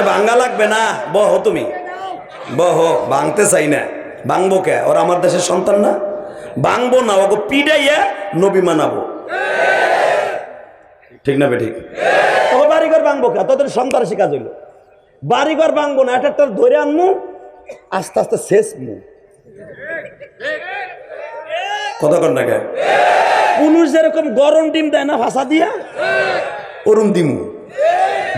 ভাঙ্গা লাগবে না, বহ তুমি বহ। ভাঙতে চাই না, ভাঙবো কে? ওরা আমার দেশের সন্তান না, ভাঙবো না, ওকে পিডাইয়া নবী মানাবো, ঠিক না বেঠিক? তবে বাড়িঘর ভাঙবো কে? তোদের সন্তান শিখা যাইল। বাড়িঘর ভাঙবো না, একটা ধরে আনমু, আস্তে আস্তে শেষ মু। কথা কর না কে? পুলিশ যেরকম গরম ডিম দেয় না ভাষা দিয়া, অরুণ দিমু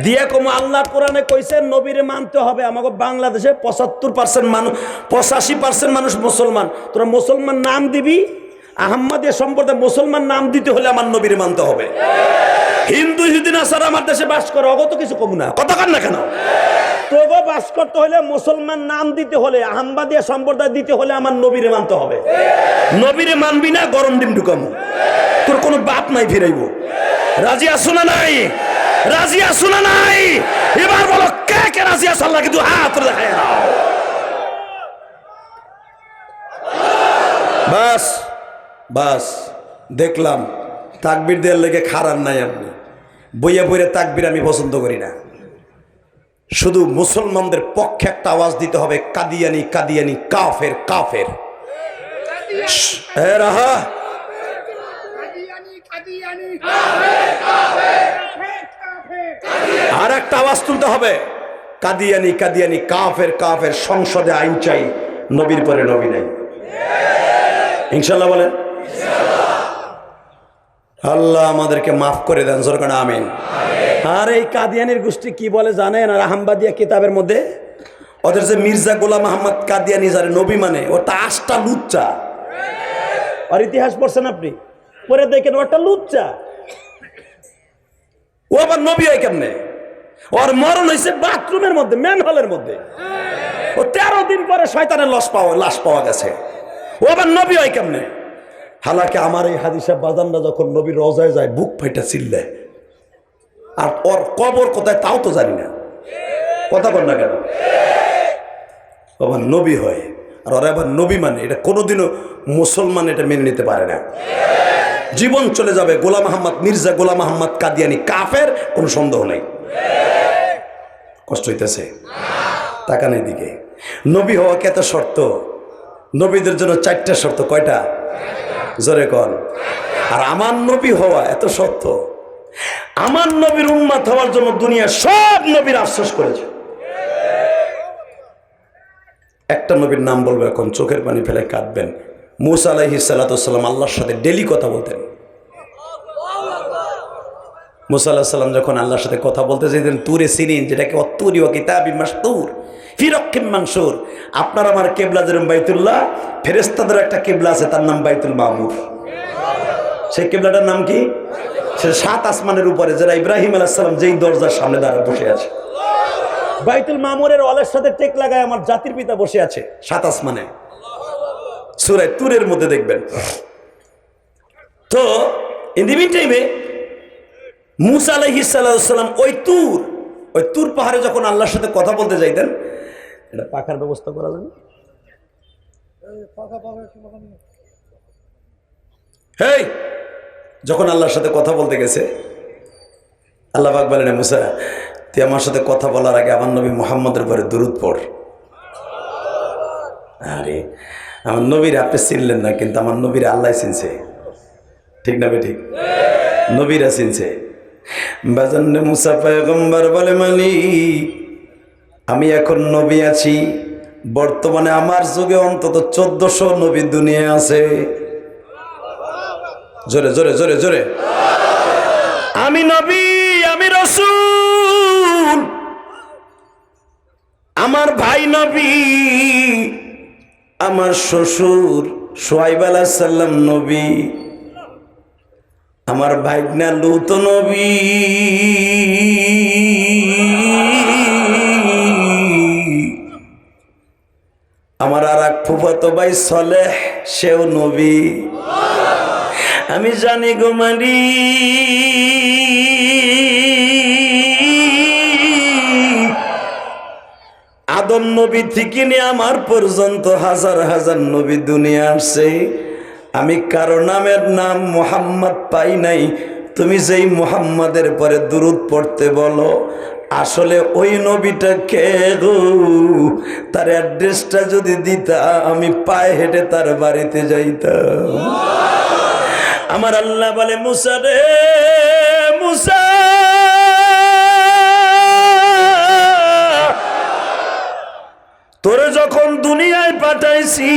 দিয়া কম। আল্লাহ কোরআনে কইছেন নবীরে মানতে হবে। আমাকে বাংলাদেশে 75% মানুষ, 85% মানুষ মুসলমান। তোরা মুসলমান নাম দিবি, আহম্মদিয়া সম্প্রদায় মুসলমান নাম দিতে হলে আমার নবীরে মানতে হবে। হিন্দু ইহুদিন আসার আমার দেশে বাস করে, অগত কিছু কম না। কথা কর না কেন? তোগো বাস করতে হলে, মুসলমান নাম দিতে হলে, আহম্মদিয়া সম্প্রদায় দিতে হলে আমার নবীরে মানতে হবে। নবীরে মানবি না, গরম ডিম ঢুকামু। তোর কোনো বাপ নাই ফিরাইব। রাজি আসো না নাই? রাজি আসো না নাই? এবার বলো কে কে রাজি আসো? আল্লাহ কিন্তু হাত দেখায় দাও। বাস দেখলাম তাকবীর দেওয়ার লেগে খারাপ নাই। আপনি বইয়া বইয়া তাকবীর আমি পছন্দ করি না। শুধু মুসলমানদের পক্ষে একটা আওয়াজ দিতে হবে, কাদিয়ানি কাদিয়ানি, কাফের কাফের। রাহা আর একটা আওয়াজ তুলতে হবে, কাদিয়ানি কাদিয়ানি, কাফের কাফের। সংসদে আইন চাই, নবীর পরে নবী নাই। ইনশাল্লাহ বলেন। আল্লাহ আমাদেরকে মাফ করে দেন, জোরে আমিন। আর এই কাদিয়ানির গোষ্ঠী কি বলে জানেন? আর আহমদিয়া কিতাবের মধ্যে ওদের যে মির্জা গোলাম আহমদ কাদিয়ানি যারে নবী মানে, ওটা আষ্টা লুচ্চা। আর ইতিহাস পড়ছেন আপনি, পরে দেখেন ওটা লুচ্চা। ও আবার নবী হয় কেমনে? ওর মরণ হয়েছে বাথরুমের মধ্যে, ম্যান হলের মধ্যে। ও 13 দিন পরে শয়তানের লাশ পাওয়া গেছে। ও আবার নবী হয় কেমনে? হালাকে আমার এই হাদিসা বাজানরা যখন নবীর রওজায় যায় বুক ফাইটা চিল্লায়। আর ওর কবর কোথায় তাও তো জানি না। কথা বল না কেন? আবার নবী হয়, আর ওরা আবার নবী মানে, এটা কোনোদিনও মুসলমান এটা মেনে নিতে পারে না। জীবন চলে যাবে। গোলাম আহমদ, মির্জা গোলাম আহমদ কাদিয়ানি কাফের, কোনো সন্দেহ নেই। কষ্ট হইতেছে? তাকান এদিকে। নবী হওয়া কে এত শর্ত? নবীদের জন্য 4টা শর্ত। কয়টা? জোরে কর। আর আমার নবী হওয়া এত শর্ত। আমার নবীর উম্মত হওয়ার জন্য দুনিয়া সব নবীর আফসোস করেছে। একটা নবীর নাম বলবো এখন, চোখের পানি ফেলে কাঁদবেন। মুসা আলাইহিস সালাতু সালাম আল্লাহর সাথে ডেলি কথা বলতেন। মুসা আলাইহিস সালাম যখন আল্লাহর সাথে কথা বলতে চাইতেন, তুরে সিনিন, যেটাকে অত্তুরি ওয়া কিতাবিম মাসতুর ফি রাক্কিম মানশুর। আপনার আমার কিবলা যেরকম বাইতুল্লাহ, ফেরেশতাদের একটা কিবলা আছে, তার নাম বাইতুল মামুর। সেই কিবলাটার নাম কি? সে 7 আসমানের উপরে, যারা ইব্রাহিম আলাইহিস সালাম যেই দরজার সামনে দাঁড়িয়ে বসে আছে। বাইতুল মামুরের ওয়ালের সাথে টেক লাগায় আমার জাতির পিতা বসে আছে 7 আসমানে। সূরা তুরের মধ্যে দেখবেন। তো ইন দি মিন টাইমে মুসা আলাইহিস সালাম ওই তুর পাহাড়ে যখন আল্লাহর সাথে কথা বলতে যাইতেন, এটা পাখার ব্যবস্থা করা যাবে? হেই, যখন আল্লাহর সাথে কথা বলতে গেছে, আল্লাহ পাক বলেন, মুসা তুই আমার সাথে কথা বলার আগে আমার নবী মুহাম্মদের উপরে দুরূদ পড়। আরে আমার নবীর আপনি চিনলেন না, কিন্তু আমার নবীর আল্লাহ চিনছে। ঠিক না ঠিক? নবীরা চিনছে। বাজান্নে মুসা পয়গম্বর বলে, মালিক আমি এখন নবী আছি, বর্তমানে আমার যুগে অন্তত 1400 নবী দুনিয়া আছে। জোরে জোরে জোরে জোরে। আমি নবী, আমি রাসূল, আমার ভাই নবী, আমার শ্বশুর শুআয়ব আলাইহিস সালাম নবী, আমার ভাইগনা লূত নবী, আমার আরেক ফুফাতো ভাই সালেহ, সেও নবী। আমি জানি গো মানি, আদম নবী থেকে নিয়ে আমার পর্যন্ত হাজার হাজার নবী দুনিয়া আসছে। আমি কারো নামের নাম মুহাম্মদ পাই নাই। তুমি যেই মুহাম্মাদের পরে দুরূদ পড়তে বলো, আসলে ওই নবীটা কে গো? তার অ্যাড্রেসটা যদি দিতা, আমি পায়ে হেঁটে তার বাড়িতে যাইতাম। আমার আল্লাহ বলে, মুসা রে মুসা, তোরে যখন দুনিয়ায় পাঠাইছি,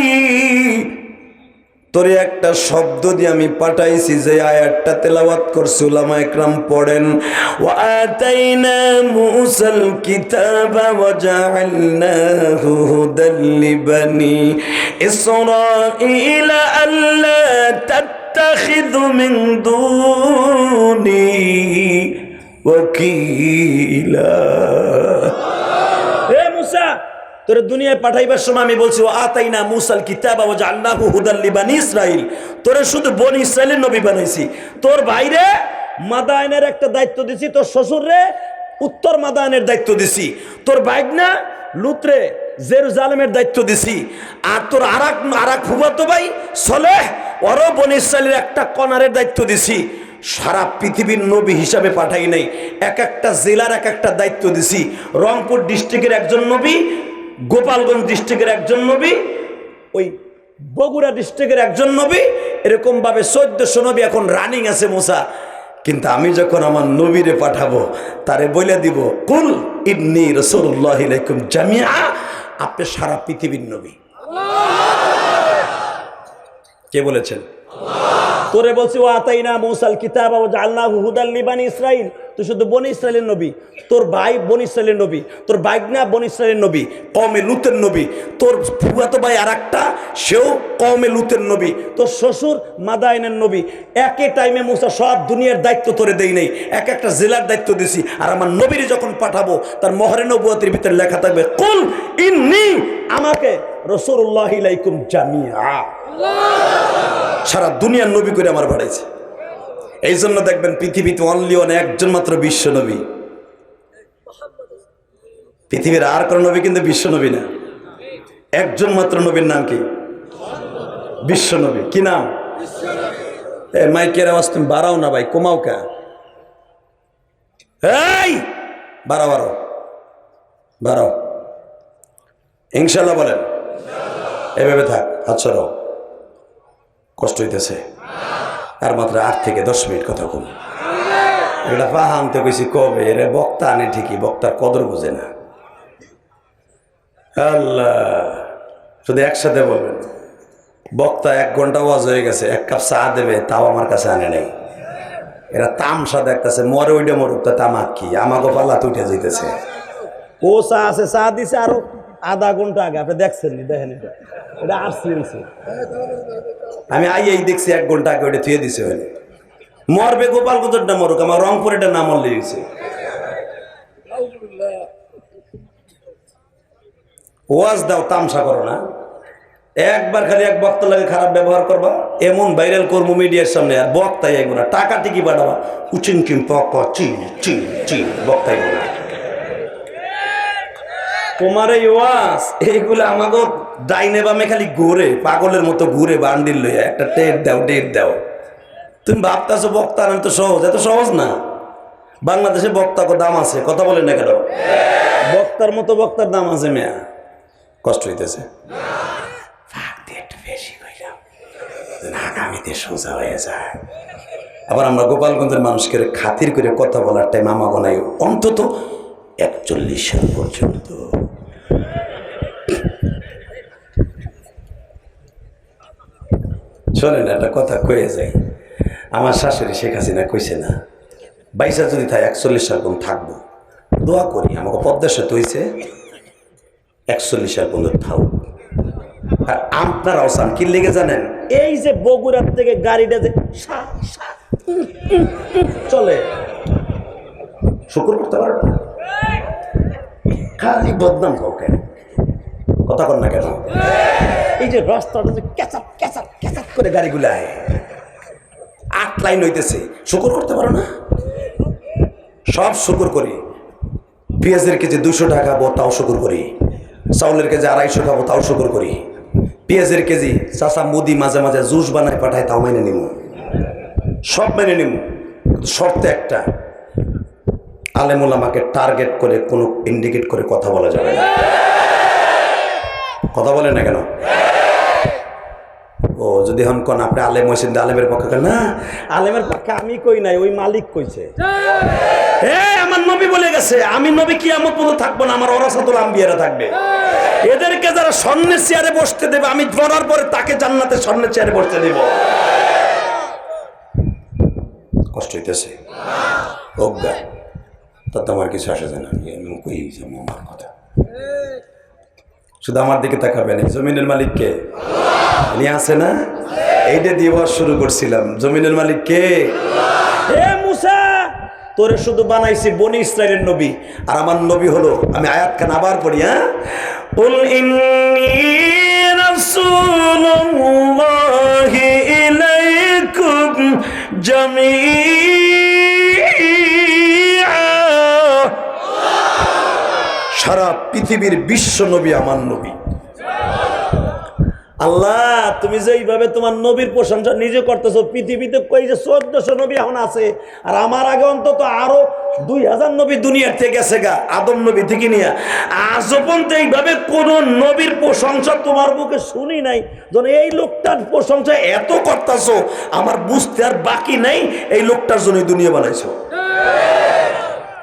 তোরে একটা শব্দ দিয়ে আমি পাঠাইছি, যে আয়াতটা তেলাওয়াত করছে উলামা ইকরাম পড়েন, ওয়া আতাইনা মুসাল কিতাবা ওয়া জাআলনাহু হুদাল লিবানি ইসরাঈলা আল্লা তাত্তাখিযু মিন দুনি ওয়াকিলা। হে মুসা, তোর দুনিয়ায় পাঠাইবার সময় আমি বলছি, ও আতাইনা মুসাল কিতাবা ওয়া জাআলনাহু হুদাল লিবানি ইসরাঈল, তোরে শুধু বনি ইসরাঈলের নবী বানাইছি। তোর ভাইরে মাদায়েনের একটা দায়িত্ব দিছি, তোর শ্বশুররে উত্তর মাদায়েনের দায়িত্ব দিছি, তোর ভাইগনা লূতরে জেরুজালেমের দায়িত্ব দিছি, আর তোর আরাক ফুফাতো ভাই সালেহ ওরও বনি ইসরাঈলের একটা কনারের দায়িত্ব দিছি। সারা পৃথিবীর নবী হিসাবে পাঠাই নাই, এক একটা জেলার এক একটা দায়িত্ব দিছি। রংপুর ডিস্ট্রিক্টের একজন নবী, গোপালগঞ্জ ডিস্ট্রিক্টের একজন নবী, ওই বগুড়া ডিস্ট্রিক্টের একজন নবী, এরকম ভাবে 1400 নবী এখন রানিং আছে মুসা। কিন্তু আমি যখন আমার নবীরে পাঠাবো, তারে বলে দিব কুল ইন্নী রাসূলুল্লাহি আলাইকুম জামিআ, আপনি সারা পৃথিবীর নবী। কে বলেছেন? তোরে বলছি ওয়া আতাইনা মূসাল কিতাবা ওয়া জাআলনাহু হুদাল লিবানি ইসরাঈল, তুই শুধু বনি ইসরাইলের নবী, তোর ভাই বনি ইসরাইলের নবী, তোর বাইগনা বনি ইসরাইলের নবী, কওমে লুতের নবী, তোর ফুফাতো ভাই আরেকটা সেও কওমে লুতের নবী, তোর শ্বশুর মাদায়েনের নবী। একই টাইমে মুসা সব দুনিয়ার দায়িত্ব তোরে দেই নাই, এক একটা জেলার দায়িত্ব দিছি। আর আমার নবীরে যখন পাঠাবো, তার মহরে নবুয়তের ভিতরে লেখা থাকবে কুল ইন্নী, আমাকে রাসূলুল্লাহি আলাইকুম জামিআ, সারা দুনিয়ার নবী করে আমার বাড়াইছে। এই জন্য দেখবেন পৃথিবীতে অনলি একজন মাত্র বিশ্ব নবী। পৃথিবীর আর কোন নবী কিন্তু বিশ্ব নবী না, একজন মাত্র নবীর নাম কি? বিশ্ব নবী। কি নাম? মাইকের আওয়াজ তুমি বাড়াও না ভাই, কমাও কা? এই বাড়াও বাড়াও বাড়াও, ইনশাল্লাহ বলেন। এভাবে থাক, আচ্ছা রাও, কষ্ট হইতেছে। আর মাত্র 8 থেকে 10 মিনিট কথা কম। এটা পাহা আনতে কইছি কবে, এর বক্তা আনে ঠিকই, বক্তার কদর বুঝে না। আল্লাহ, শুধু একসাথে বলবেন। বক্তা 1 ঘন্টা ওয়াজ হয়ে গেছে, 1 কাপ চা দেবে, তাও আমার কাছে আনে নাই। এরা তামসা দেখতেছে, মরে ওইটা মরুক, তা তামাক কি, আমাকে পাল্লা তুটে যাইতেছে। ও চা আছে, চা দিছে আরো আধা ঘন্টা আগে, আপনি দেখছেন নি? দেখেন, এটা আসছে। আমি আইয়াই দেখছি 1 ঘন্টা আগে, ওইটা থুয়ে দিছে। হলে মরবে গোপালগঞ্জটা মরুক, আমার রংপুরেটা না মরলে গেছে। ওয়াজ দাও, তামসা করো না। একবার খালি এক বক্তা লাগে খারাপ ব্যবহার করবা, এমন ভাইরাল করবো মিডিয়ার সামনে, আর বক্তাই আইব না। টাকা টিকি পাঠাবা, উচিন কিম পক চিন চিন চিন, বক্তাই না। তোমার এই ওয়াজ এইগুলো আমাকে ডাইনে বামে খালি ঘুরে, পাগলের মতো ঘুরে, বান্ডিল লইয়া একটা টেট দাও, ডেট দাও। তুমি ভাবতেছো বক্তা আনেন তো সহজ, এত সহজ না। বাংলাদেশে বক্তা দাম আছে, কথা বলেন না কেন? বক্তার মতো বক্তার দাম আছে মেয়া। কষ্ট হইতেছে, একটু বেশি কইলাম, আগামীতে সোজা হয়ে যায়। আবার আমরা গোপালগঞ্জের মানুষকে খাতির করে কথা বলার টাইম আমাকে নাই, অন্তত 41 সাল পর্যন্ত। শোনেন, একটা কথা কয়ে যাই। আমার শাশুড়ি শেখ হাসিনা কইছে না, 22 যদি থাকে 41 সাল পর্যন্ত থাকবো। দোয়া করি আমাকে পদ্মা সেতু হয়েছে, 41 সাল পর্যন্ত থাকুক। আর আপনারাও চান কি লেগে জানেন? এই যে বগুড়ার থেকে গাড়িটা যে চলে, শুকুর করতে পারবে না, খালি বদনাম খাও কেন? কথা কর না কেন? এই যে রাস্তাটা যে ক্যাচাপ ক্যাচাপ ক্যাচাপ করে গাড়িগুলো আয়, 8 লাইন হইতেছে, শুকুর করতে পারো না? সব শুকুর করি। পেঁয়াজের কেজি 200 টাকা খাবো, তাও শুকুর করি। চাউলের কেজি 250 খাবো, তাও শুকুর করি। পেঁয়াজের কেজি চাচা মুদি মাঝে মাঝে জুস বানায় পাঠায়, তাও মেনে নিব, সব মেনে নিব। শর্ত একটা, আলেমুল আমাকে টার্গেট করে কোনো ইন্ডিকেট করে কথা বলা যাবে না। কথা বলে না কেন? ও যদি হন কোন আপনি আলেম হয়েছেন, আলেমের পক্ষে না, আলেমের পক্ষে আমি কই নাই, ওই মালিক কইছে। আমার নবী বলে গেছে, আমি নবী কিয়ামত পর্যন্ত থাকবো না, আমার ওরাসাতুল আম্বিয়ারা থাকবে। এদেরকে যারা স্বর্ণের চেয়ারে বসতে দেবে, আমি মরার পরে তাকে জান্নাতে স্বর্ণের চেয়ারে বসতে দেব। কষ্ট হইতেছে অজ্ঞা, তাতে আমার কিছু আসে যায় না। কই আমার কথা, শুধু আমার দিকে তাকাবেন। জমিনের মালিক কে? নিয়ে আছে না? এইটা দিয়ে বস শুরু করছিলাম। জমিনের মালিক কে? হে মুসা, তোরে শুধু বানাইছি বনি ইসরাইলের নবী, আর আমার নবী হলো, আমি আয়াত খান আবার পড়ি। হ্যাঁ, কুল ইন্নী রাসূলুল্লাহি ইলাইকুম জামিআ, সারা পৃথিবীর বিশ্ব নবী আমার নবী। আল্লাহ তুমি যে এইভাবে তোমার নবীর প্রশংসা নিজে করতেছো, পৃথিবীতে কই যে 1400 নবী এখন আছে, আর আমার আগে অন্তত আরো 2000 নবী দুনিয়ার থেকে গেছে গা, আদম নবী থেকে নিয়ে আজ পর্যন্ত এইভাবে কোন নবীর প্রশংসা তোমার মুখে শুনি নাই। যখন এই লোকটার প্রশংসা এত করতেছো, আমার বুঝতে আর বাকি নাই এই লোকটার জন্য দুনিয়া বানাইছো।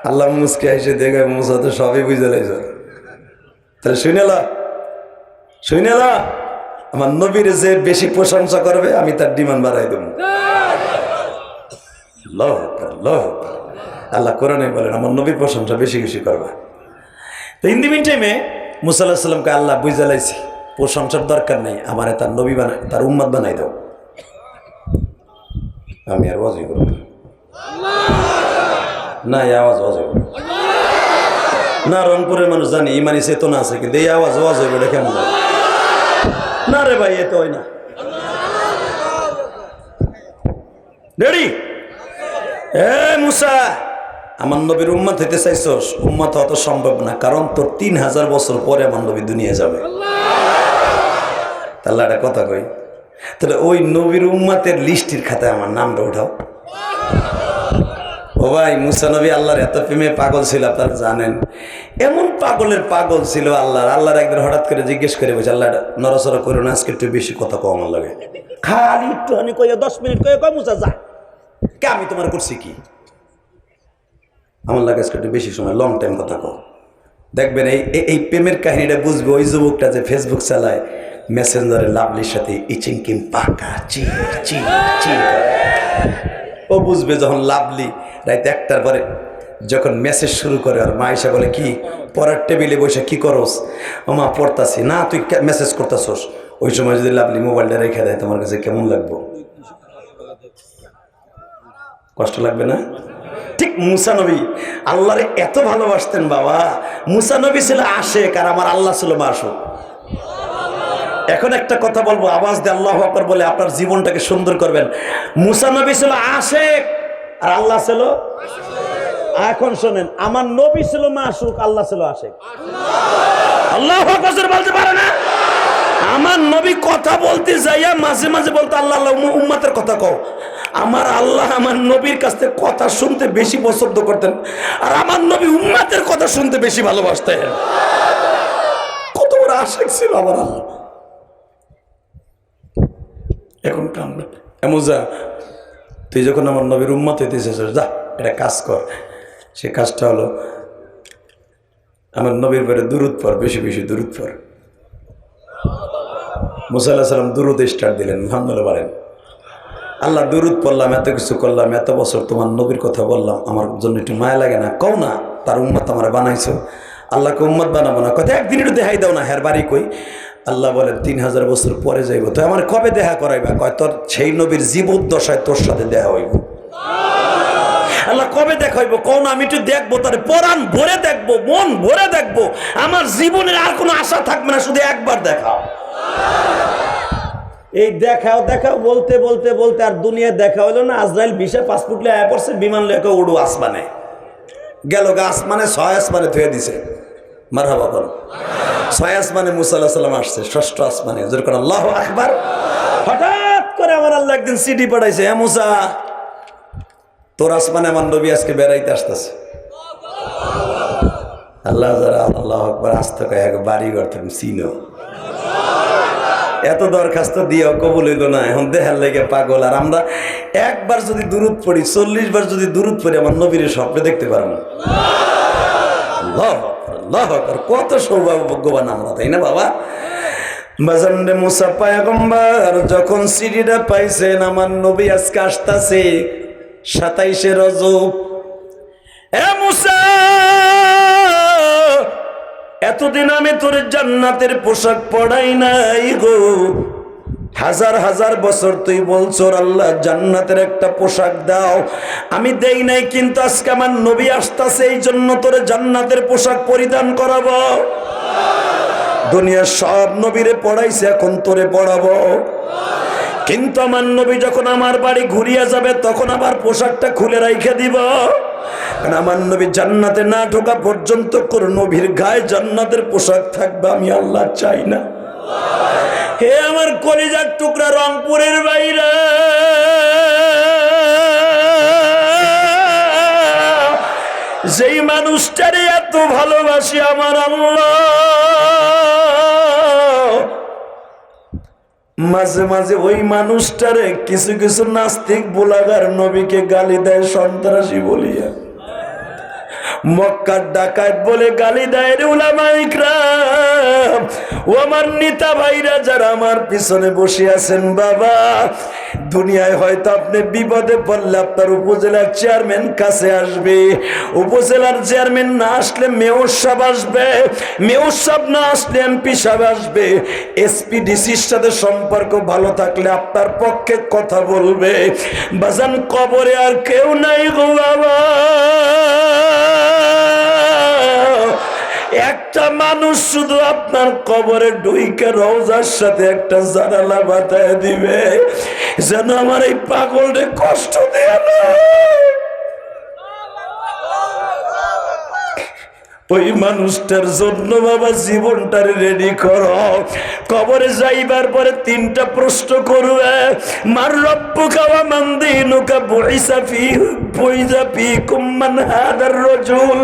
আল্লাহ মুসকে এসে দেখে মুসা তো সবই বুঝে লাইছ। তাহলে শুনেলা আমার নবীর যে বেশি প্রশংসা করবে আমি তার ডিমান্ড বাড়াই দেবো। আল্লাহ কোরআনে বলেন আমার নবীর প্রশংসা বেশি বেশি করবা। তো ইন দি মিন টাইমে মুসা আলাইহিস সালামকে আল্লাহ বুঝে লাইছি প্রশংসার দরকার নেই, আমারে তার নবী বানাই, তার উম্মত বানাই দাও। আমি আর ওয়াজি করব না, এই আওয়াজ ওয়াজ হইব না। রংপুরের মানুষ জানি ইমানি চেতনা আছে, কিন্তু এই আওয়াজ ওয়াজ হইব এটা কেমন না রে ভাই, এ তো হয় না। রেডি? মুসা আমার নবীর উম্মত হইতে চাইছস? উম্মত হওয়া তো সম্ভব না, কারণ তোর 3000 বছর পরে আমার নবী দুনিয়া যাবে। তাহলে একটা কথা কই, তাহলে ওই নবীর উম্মতের লিস্টের খাতায় আমার নামটা উঠাও। ও ভাই, মুসা নবী আল্লাহর এত প্রেমে পাগল ছিল আপনারা জানেন। এমন পাগলের পাগল ছিল আল্লাহর একদিন হঠাৎ করে জিজ্ঞেস করে বলছে, আল্লাহ নড়াচড়া করো না, আজকে একটু বেশি কথা কম আমার লাগে, খালি একটুখানি কইয়া 10 মিনিট কয়ে কয় মুসা যা কে আমি তোমার করছি কি, আমার লাগে আজকে একটু বেশি সময় লং টাইম কথা কও। দেখবেন এই প্রেমের কাহিনীটা বুঝবে ওই যুবকটা যে ফেসবুক চালায়, মেসেঞ্জারে লাভলির সাথে ইচিং কিম পাকা চি চি চি, ও বুঝবে যখন লাভলি রাত 1টার পরে যখন মেসেজ শুরু করে, আর মা এসে বলে কি পড়ার টেবিলে বসে কি করস? ও মা পড়তাছি। না তুই মেসেজ করতেছস। ওই সময় যদি লাভলি মোবাইলটা রেখে দেয় তোমার কাছে কেমন লাগবে? কষ্ট লাগবে না? ঠিক মুসা নবী আল্লাহরে এত ভালোবাসতেন বাবা। মুসা নবী ছিল আশেক আর আমার আল্লাহ ছিল মাশুক। এখন একটা কথা বলবো, আওয়াজ দিয়ে আল্লাহু আকবার বলে আপনার জীবনটাকে সুন্দর করবেন। মুসা নবী ছিল আশেক আর আল্লাহ ছিল। এখন শোনেন, আমার নবী ছিল মাশুক, আল্লাহ ছিল আশেক। আল্লাহু আকবার বলতে পারে না? আমার নবী কথা বলতে যাইয়া মাঝে মাঝে বলতে আল্লাহ আল্লাহ উম্মতের কথা কও। আমার আল্লাহ আমার নবীর কাছ থেকে কথা শুনতে বেশি পছন্দ করতেন, আর আমার নবী উম্মতের কথা শুনতে বেশি ভালোবাসতেন। কত বড় আশেক ছিল আমার আল্লাহ। এখন এমজা তুই যখন আমার নবীর উম্মত হইতেছিস, যা এটা কাজ কর। সে কাজটা হলো আমার নবীর পরে দুরূদ পড়, বেশি বেশি দুরূদ পড়। মুসা আলাইহিস সালাম দুরূদ স্টার্ট দিলেন, আলহামদুলিল্লাহ বলেন। আল্লাহ দুরূদ পড়লাম, এত কিছু করলাম, এত বছর তোমার নবীর কথা বললাম, আমার জন্য একটু মায়া লাগে না? কও না তার উম্মত আমার বানাইছো, আল্লাহকে উম্মত বানাবো না? কথা একদিন একটু দেখাই দাও না, হের বাড়ি কই? আল্লাহ বলেন 3000 বছর পরে যাইব। তো আমার কবে দেখা করাইবা? কয় তোর সেই নবীর জীবদ্দশায় তোর সাথে দেখা হইব। আল্লাহ কবে দেখা হইব? কোন আমি একটু দেখবো, তার পরাণ ভরে দেখবো, মন ভরে দেখবো, আমার জীবনের আর কোনো আশা থাকবে না, শুধু একবার দেখাও। এই দেখাও দেখাও বলতে বলতে বলতে আর দুনিয়া দেখা হইলো না। আজরাইল ভিসা পাসপোর্ট লিয়ে আয়া পড়ছে, বিমান লেখা উড়ু আসমানে গেল গা, আসমানে 6 আসমানে থুয়ে দিছে। মারহাবা বলো। 6 আসমানে মুসা আলাইহিস সালাম আসছে, 6ষ্ঠ আসমানে। যেরকম আল্লাহু আকবার। হঠাৎ করে আমার আল্লাহ একদিন সিডি পাঠাইছে, হ্যাঁ মুসা তোর আসমানে আমার নবী আজকে বেড়াইতে আসতেছে। আল্লাহ যারা আল্লাহু আকবার আসতে কয় এক বাড়ি ঘর তুমি চিনো। এত দরখাস্ত দিয়েও কবুল হইল না, এখন দেখার লেগে পাগল। আর আমরা একবার যদি দুরূদ পড়ি, 40 বার যদি দুরূদ পড়ি, আমার নবীর স্বপ্নে দেখতে পারবো। আল্লাহ কত সৌভাগ্যবান আমরা, তাই না বাবা? বাজানরে মুসা পয়গম্বর যখন সিডিটা পাইছেন, আমার নবী আজকে আসতেছে 27শে রজব। এ মুসা এতদিন আমি তোর জান্নাতের পোশাক পড়াই নাই গো। হাজার হাজার বছর তুই বলছো আল্লাহ জান্নাতের একটা পোশাক দাও, আমি দেই নাই, কিন্তু আজকে আমার নবী আসতেছে, এই জন্য তোরে জান্নাতের পোশাক পরিধান করাবো। দুনিয়ার সব নবীরে পড়াইছে, এখন তোরে পড়াবো। কিন্তু আমার নবী যখন আমার বাড়ি ঘুরিয়া যাবে, তখন আবার পোশাকটা খুলে রাইখে দিব। কারণ আমার নবী জান্নাতে না ঢোকা পর্যন্ত কোন নবীর গায়ে জান্নাতের পোশাক থাকবে আমি আল্লাহ চাই না। হে আমার কলিজার টুকরা রংপুরের বাইরা, যেই মানুষটারে এত ভালোবাসি আমার আল্লাহ, মাঝে মাঝে ওই মানুষটারে কিছু কিছু নাস্তিক বুলাগার নবীকে গালি দেয় সন্ত্রাসী বলিয়া, মক্কার ডাকাত বলে গালি দেয় রে উলামায়ে ইকরাম। ও আমার নেতা ভাইরা যারা আমার পিছনে বসে আছেন, বাবা দুনিয়ায় হয়তো আপনি বিপদে পড়লে আপনার উপজেলার চেয়ারম্যান কাছে আসবে, উপজেলার চেয়ারম্যান না আসলে মেয়র সাহেব আসবে, মেয়র সাহেব না আসলে এমপি সাহেব আসবে, এসপি ডিসির সাথে সম্পর্ক ভালো থাকলে আপনার পক্ষে কথা বলবে। বাজান কবরে আর কেউ নাই গো বাবা, একটা মানুষ শুধু আপনার কবরে ঢুইকে রওজার সাথে একটা জানালা বাতায় দিবে, যেন আমার এই পাগলরে কষ্ট দেয় না। ওই মানুষটার জন্য বাবা জীবনটারে রেডি করো। কবরে যাইবার পরে তিনটা প্রশ্ন করবে, মার রব্বুকা ওয়া মান দীনুকা বুইসা ফীকুম মান হাদার রাজুল।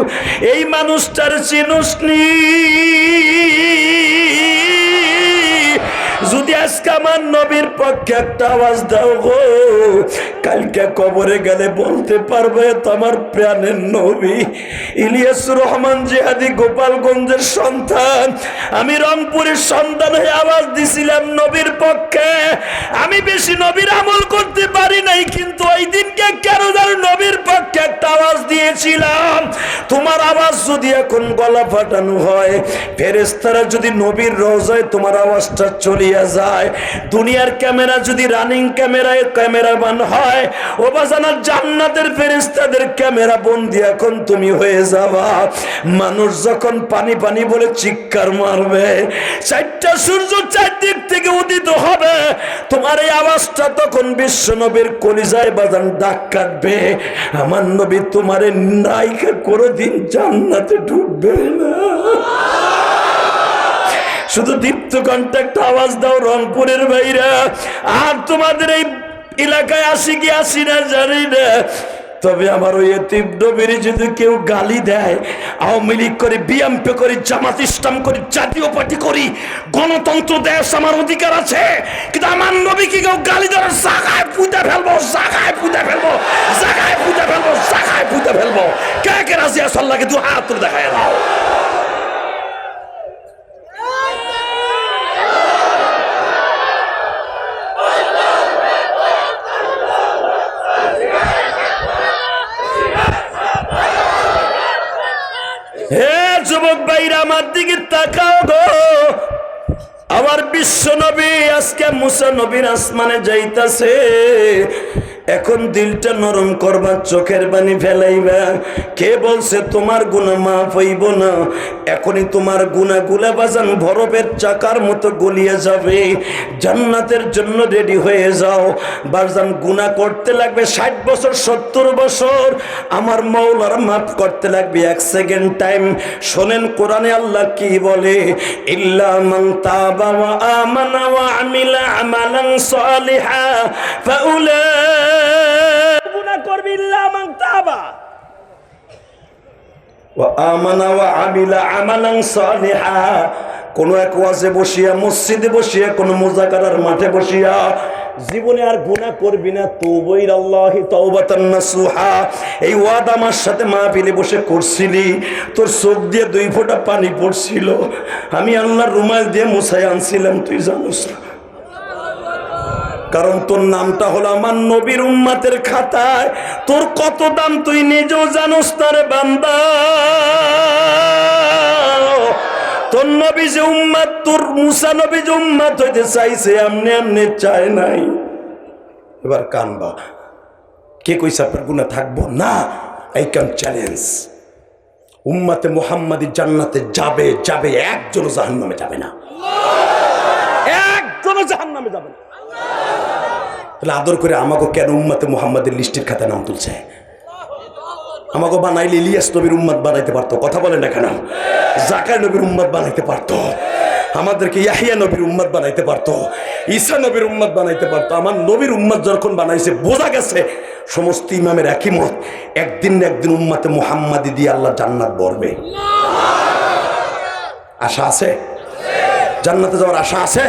এই মানুষটার চিনুসনি? যদি আজকে আমার নবীর পক্ষে একটা আওয়াজ দাও গো, কালকে কবরে গেলে বলতে পারবে তোমার প্রাণের নবী ইলিয়াসুর রহমান জিহাদি গোপালগঞ্জের সন্তান, আমি রংপুরের সন্তান হয়ে আওয়াজ দিছিলাম নবীর পক্ষে। আমি বেশি নবীর আমল করতে পারি নাই, কিন্তু ওই দিনকে কেন যেন নবীর পক্ষে একটা আওয়াজ দিয়েছিলাম। তোমার আওয়াজ যদি এখন গলা ফাটানো হয়, ফেরেশতারা যদি নবীর রওজায় তোমার আওয়াজটা চলিয়া যায়, দুনিয়ার ক্যামেরা যদি রানিং ক্যামেরায় ক্যামেরাম্যান হয়, ও বাজানা জান্নাতের ফেরেশতাদের ক্যামেরা বন্দি এখন তুমি হয়ে যাবা। মানুষ যখন পানি পানি বলে চিৎকার মারবে, চারটা সূর্য চারদিক থেকে উদিত হবে, তোমার এই আওয়াজটা তখন বিশ্ব নবীর কলিজায় বাজান দাগ কাটবে। আমার নবী তোমারে নাইকা কোনোদিন জান্নাতে ঢুকবে না। শুধু দীপ্ত কন্ট্যাক্ট আওয়াজ দাও রংপুরের ভাইরা। আর তোমাদের এই এলাকায় আসি কি আসি না জানি না, তবে আমার ওই তীব্রবীর যদি কেউ গালি দেয়, আওয়ামী লীগ করি, বিএনপি করি, জামাত ইসলাম করি, জাতীয় পার্টি করি, গণতন্ত্র দেশ আমার অধিকার আছে, কিন্তু আমার নবীকে কেউ গালি দেওয়ার জায়গায় পুঁতে ফেলবো, জায়গায় পুঁতে ফেলবো, জায়গায় পুঁতে ফেলবো, জায়গায় পুঁতে ফেলবো। কে কে রাজি আছে আল্লাহকে দু হাত তুলে দেখায় দাও। হে যুবক ভাইরা আমার দিকে তাকাও গো, আমার বিশ্ব নবী আজকে মুসা নবীর আসমানে যাইতাছে। এখন দিলটা নরম করবা, চোখের পানি ফেলাইবা। কে বলছে তোমার গুনাহ মাফ হইব না? এখনই তোমার গুনাহগুলা বাজান বরফের চাকার মতো গলিয়ে যাবে। জান্নাতের জন্য রেডি হয়ে যাও বাজান। গুনাহ করতে লাগবে 60 বছর 70 বছর, আমার মাওলার মাফ করতে লাগবে 1 সেকেন্ড টাইম। শোনেন কোরআনে আল্লাহ কি বলে, ইল্লা মান তাবা ওয়া আমানা ওয়া আমিলা আমালান সালিহা ফাউলা গুনাহ করবি ইল্লা মান তাবা ওয়া আমানা ওয়া আমিলা আমালান সালিহা। কোন এক ওয়াজে বসিয়া, মসজিদে বসিয়া, কোন মুজাকারার মাঠে বসিয়া জীবনে আর গুনাহ করবি না, তুবু ইলাল্লাহি তাওবাতান নাসুহা, এই ওয়াদা আমার সাথে মাহফিলে বসে করছিলি, তোর চোখ দিয়ে 2 ফোঁটা পানি পড়ছিল, আমি আল্লাহর রুমাল দিয়ে মুছাই আনছিলাম, তুই জানোস না। কারণ তোর নামটা হলো আমার নবীর উম্মতের খাতায়, তোর কত দাম তুই নিজেও জানোস না রে বান্দা। তোর নবী যে উম্মত, তোর মুসা নবী যে উম্মত হইতে চাইছে, এমনি এমনি চায় নাই। এবার কানবা, কে কইছে আপনার গুনাহ থাকবো না? আই ক্যান চ্যালেঞ্জ, উম্মতে মুহাম্মাদি জান্নাতে যাবে, যাবে, একজনও জাহান্নামে যাবে না, একজনও জাহান্নামে যাবে না। তাহলে আদর করে আমাকে কেন উম্মতে মুহাম্মাদের লিস্টের খাতায় নাম তুলছে? আমাকে বানাইলে ইলিয়াস নবীর উম্মত বানাইতে পারতো, কথা বলে না কেন? জাকার নবীর উম্মত বানাইতে পারতো। আমাদেরকে ইয়াহিয়া নবীর উম্মত বানাইতে পারতো, ঈসা নবীর উম্মত বানাইতে পারতো। আমার নবীর উম্মত যখন বানাইছে বোঝা গেছে সমস্ত ইমামের একই মত, একদিন না একদিন উম্মতে মুহাম্মাদি দিয়ে আল্লাহ জান্নাত ভরবে। আশা আছে? জান্নাতে যাওয়ার আশা আছে?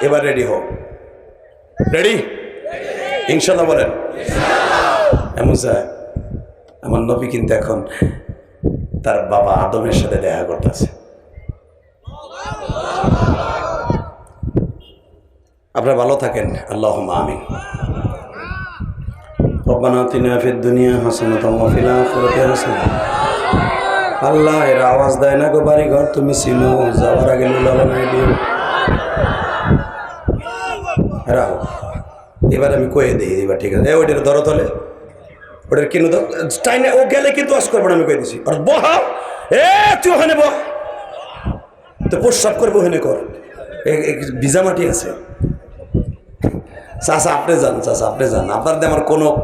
এবার রেডি হও। রেডি ইনশাআল্লাহ বলেন। এমন আমার নবী কিন্তু এখন তার বাবা আদমের সাথে দেখা করতেছে। আপনারা ভালো থাকেন, আল্লাহুম্মা আমিন। রব্বানা আতিনা ফিদ দুনিয়া হাসানাতাও ওয়া ফিল আখিরাতি হাসানাতাও। আল্লাহ এর আওয়াজ দেয় না গো, বাড়ি ঘর তুমি চিনো, যাওয়ার আগে লুলা বানাই দিও। রাখো, এবার আমি কয়ে দিই, এবার ঠিক আছে। ওইটার ধরো তলে, ওটার কিনো তো টাইনে, ও গেলে কিন্তু ওয়াশ করবো না, আমি কয়ে দিছি। আর বহা, তুই ওখানে বহ, তো প্রস্রাব করবো ওখানে কর, ভিজা মাটি আছে। চাচা আপনি যান, চাচা আপনি যান, আপনার দিয়ে আমার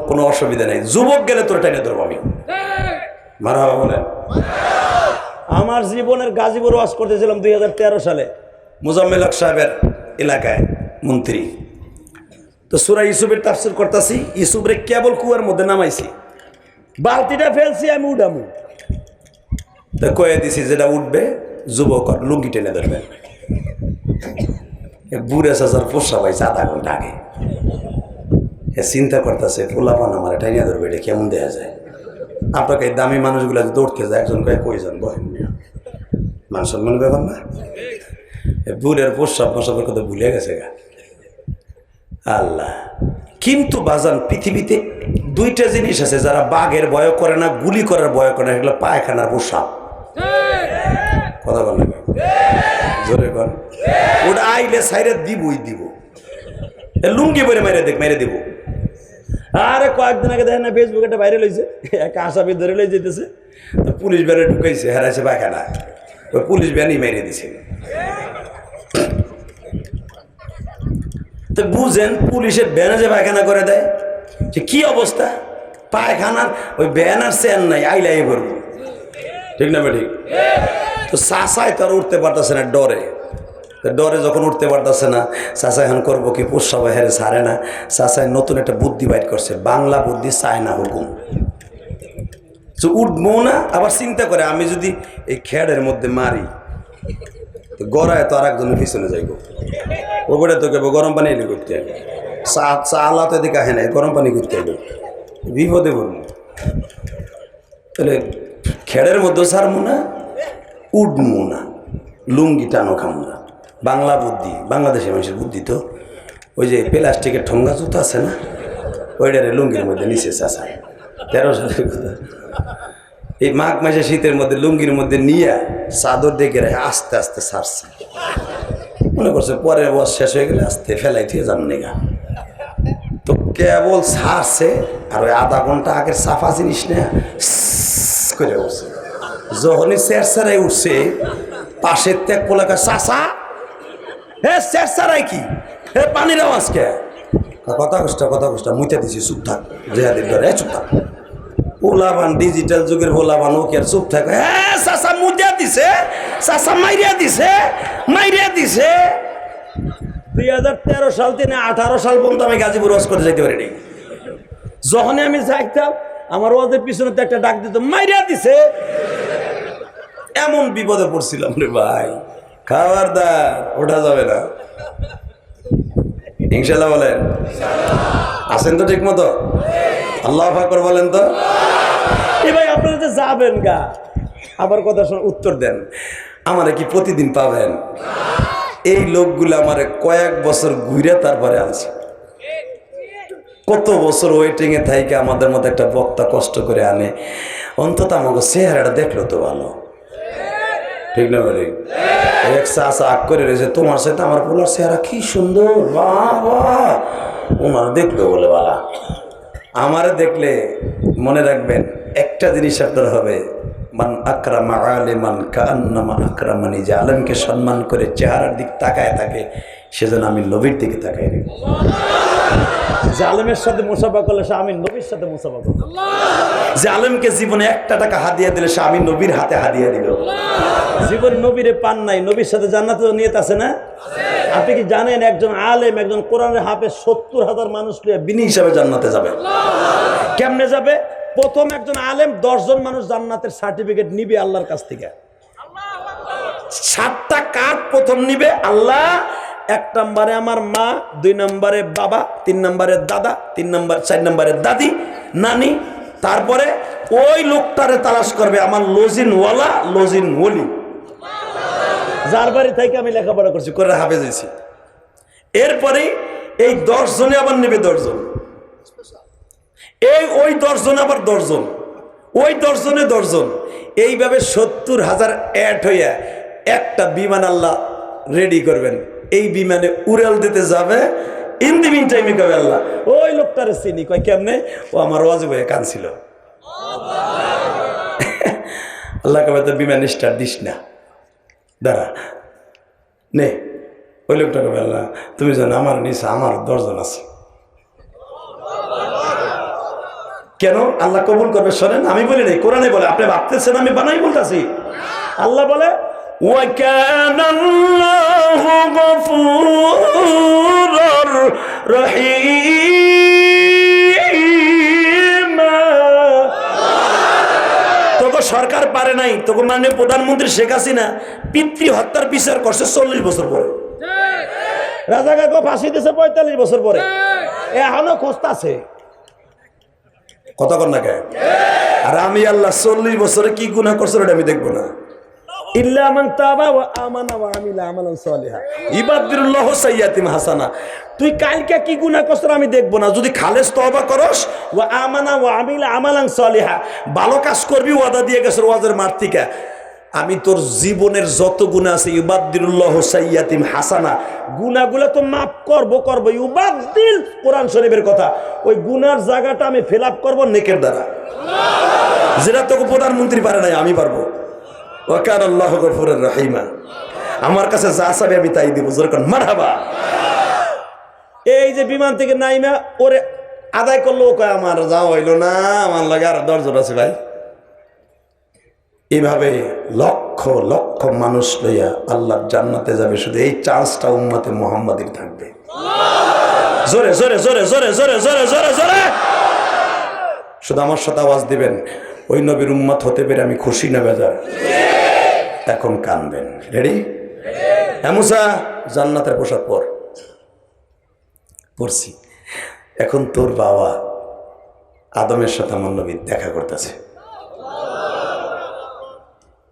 কোনো অসুবিধা নেই। যুবক গেলে তোর টাইনে ধরবো আমি। মারহাবা বলেন। আমার জীবনের গাজীপুর ওয়াজ করতেছিলাম 2013 সালে, মুজাম্মেল হক সাহেবের এলাকায় মন্ত্রী। তো সূরা ইউসুফের তাফসীর করতেছি, ইউসুফরে কেবল কুয়ার মধ্যে নামাইছি, বালতিটা ফেলছি আমি উঠামু, তো কয়ে দিছি যেটা উঠবে যুবক লুঙ্গি টেনে ধরবে। বুড়ে চাচার পোষা পাইছে আধা ঘন্টা আগে, চিন্তা করতেছে পোলাপান আমার টাইনিয়া ধরবে, এটা কেমন দেখা যায়। আপনাকে এই দামি মানুষগুলো দৌড়তে যায়, একজন কয়ে যান বহেন, মান সম্মানের ব্যাপার না। বুড়ের পোষাব মশাবের কথা ভুলে গেছে গা আল্লাহ। কিন্তু বাজান পৃথিবীতে দুইটা জিনিস আছে যারা বাঘের ভয় করে না, গুলি করার ভয় করে না, এগুলো পায়খানার পোষাব। কথা বল না জোরে কর, ওটা আইলে সাইরে দিবই দিব, লুঙ্গি পরে মেরে দিব। আরে কয়েকদিন আগে দেখেন না ফেসবুকে একটা ভাইরাল হয়েছে, একটা আসামি ধরে লই যেতেছে, তো পুলিশ ভ্যানে ঢুকাইছে, হারাইছে পায়খানা, ওই পুলিশ ভ্যানই মেরে দিছে। তো বুঝেন পুলিশের ভ্যানে যে পায়খানা করে দেয়, যে কি অবস্থা, পায়খানার ওই ভ্যান আর চেন নাই, আইলাই করবো, ঠিক না ঠিক? তো চাচাই তো আর উঠতে পারতেছে না ডরে, ডরে যখন উঠতে পারতেছে না, চাচা এখন করবো কি, পোষা হেরে ছাড়ে না। চাচাই নতুন একটা বুদ্ধি বাইর করছে, বাংলা বুদ্ধি, চায় না হুকুম। তো উঠবো না, আবার চিন্তা করে আমি যদি এই খেড়ের মধ্যে মারি, গড়ায় তো আর একজনের পিছনে যাইব, ওপরে তো কেবো গরম পানি এনে করতে হবে, চা আলা তো এদিকে আহে নাই, গরম পানি করতে হবে, বিপদে পড়বো। তাহলে খেড়ের মধ্যে ছাড়বো না, উঠবো না, লুঙ্গি টানো খামো না। বাংলা বুদ্ধি, বাংলাদেশের মানুষের বুদ্ধি তো ওই যে প্লাস্টিকের ঠোঙ্গা জুতো আছে না, ওইটারে লুঙ্গির মধ্যে নিচে চাষা 13 সালের কথা। এই মাঘ মাসে শীতের মধ্যে লুঙ্গির মধ্যে নিয়ে চাদর দেখে রেখে আস্তে আস্তে ছাড়ছে, মনে করছে পরের বয়স শেষ হয়ে গেলে আস্তে ফেলাই দিয়ে যান নেগা। তো কেবল ছাড়ছে, আর ওই আধা ঘন্টা আগের সাফা জিনিস না করে উঠছে, যখনই চেরচারাই উঠছে পাশের ত্যাগ পোলাকা চাষা, হে চেরচারাই কি, হে পানির আওয়াজ কে, কথা কষ্ট মুইতে দিছি, চুপ থাক, জেহাদের ধরে চুপ থাক। পোলাবান ডিজিটাল যুগের পোলাবান, ও কি আর চুপ থাকে? হ্যাঁ চাষা মুজা দিছে, চাষা মাইরিয়া দিছে। 2013 সাল থেকে 18 সাল পর্যন্ত আমি গাজীপুর ওয়াজ করতে যাইতে পারিনি। যখনই আমি যাইতাম আমার ওয়াজের পিছনে তো একটা ডাক দিত, মাইরিয়া দিছে। এমন বিপদে পড়ছিলাম রে ভাই, খাবারদার ওঠা যাবে না। ইনশাআল্লাহ বলেন, আছেন তো ঠিক মতো? আল্লাহু আকবার বলেন তো। এই ভাই আপনারা যে যাবেন গা, আবার কথা শুনে উত্তর দেন, আমারে কি প্রতিদিন পাবেন? এই লোকগুলো আমারে কয়েক বছর ঘুরে তারপরে আনছে, কত বছর ওয়েটিং এ থাইকে আমাদের মধ্যে একটা বক্তা কষ্ট করে আনে, অন্তত আমাকে চেহারাটা দেখলো তো ভালো, ঠিক না বলি? এক চাচা আগ করে রয়েছে, তোমার সাথে আমার পোলার চেহারা কি সুন্দর, বাবা ওনার দেখলো বলে বালা। আমারে দেখলে মনে রাখবেন একটা জিনিস আপনার হবে, মান আকরামা আলিমান কান্নামা আকরামানি, যে আলেমকে সম্মান করে চেহারার দিক তাকায় থাকে, সেজন্য আমি নবীর দিকে তাকাই। জালেমের সাথে মুসাফা করলে সে আমি নবীর সাথে মুসাফা করবে। জালেমকে জীবনে 1 টাকা হাদিয়া দিলে সে আমি নবীর হাতে হাদিয়া দিল। জীবন নবীরে পান নাই, নবীর সাথে জান্নাতে নিয়ত আছে না? আপনি কি জানেন একজন আলেম, একজন কোরআনের হাফেজ 70,000 মানুষ নিয়ে বিনি হিসাবে জান্নাতে যাবে? কেমনে যাবে? প্রথম একজন আলেম 10 জন মানুষ জান্নাতের সার্টিফিকেট নিবে আল্লাহর কাছ থেকে। 7টা কার্ড প্রথম নিবে আল্লাহ। 1 নম্বরে আমার মা, 2 নম্বরে বাবা, 3 নম্বরে দাদা, 4 নম্বরে দাদি নানি। তারপরে ওই লোকটারে তালাশ করবে আমার লজিন ওয়ালা, লজিন ওলি, যার বাড়ি থেকে আমি লেখাপড়া করছি, করে হাফেজ হয়েছি। এরপরে এই 10 জনে আবার নেবে 10 জন, ওই 10 জন আবার 10 জন, ওই 10 জনে 10 জন, এইভাবে 70,000 অ্যাড হইয়া একটা বিমান আল্লাহ রেডি করবেন। এই বিমানে উড়াল দিতে যাবে। ইন দি মিন টাইমে কবে আল্লাহ ওই লোকটারে চিনি, কয় কেমনে? ও আমার ওয়াজ বয়ে কানছিল। আল্লাহ কবে তো বিমান স্টার্ট দিস না, দাঁড়া নে। ওই লোকটা কবে আল্লাহ তুমি জানো আমার নিচে আমার 10 জন আছে। কেন আল্লাহ কবুল করবে? শোনেন, আমি বলি নাই, কোরআনে বলে। আপনি ভাবতেছেন আমি বানাই বলতেছি? আল্লাহ বলে وَكَانَ اللَّهُ غَفُورًا رَحِيمًا। তোকে সরকার পারে নাই, তোকে মাননীয় প্রধানমন্ত্রী শেখ হাসিনা পিতৃ হত্যার বিচার করছে 40 বছর পরে। রাজা কাকা ফাঁসি দিয়েছে 45 বছর পরে, এখনো খোঁজতাছে। কথা কর না কে? আর আমি আল্লাহ 40 বছরে কি গুনাহ করছে ওটা আমি দেখবো না। ইল্লা মান তাবা ওয়া আমানা ওয়া আমিলা আমালান সালিহা ইবাদুল্লাহু সাইয়্যাতিম হাসানা। তুই কালকে কি গুনাহ করছ আমি দেখব না। যদি খালেস তওবা করস ওয়া আমানা ওয়া আমিলা আমালান সালিহা, ভালো কাজ করবি, ওয়াদা দিয়ে গেছর ওয়াজের মাঠ থেকে, আমি তোর জীবনের যত গুনাহ আছে ইবাদুল্লাহু সাইয়্যাতিম হাসানা, গুনাহগুলো তো মাফ করব। ইবাদদিল কোরআন শরীফের কথা। ওই গুনার জায়গাটা আমি ফিল আপ করব নেকের দ্বারা, যেটা তোকে প্রধানমন্ত্রী পারে নাই আমি পারবো। ওয়াকান আল্লাহু গফুরুর রহিমা। আমার কাছে যা চাবে আমি তাই দিব। যেরকম মারহাবা। এই যে বিমান থেকে নাইমা ওরে আদায় করলো, কয় আমার যাওয়া হইল না, আমার লাগে আর 10 জন আছে ভাই। এইভাবে লক্ষ লক্ষ মানুষ লইয়া আল্লাহর জান্নাতে যাবে। শুধু এই চান্সটা উম্মতে মুহাম্মাদির থাকবে। জোরে জোরে জোরে জোরে জোরে জোরে জোরে জোরে শুধু আমার সাথে আওয়াজ দিবেন, ওই নবীর উম্মত হতে পেরে আমি খুশি না বেজার? এখন কানবেন। রেডি? হ্যাঁ মুসা, জান্নাতের পোশাক পরছি। এখন তোর বাবা আদমের সাথে আমার নবী দেখা করতেছে।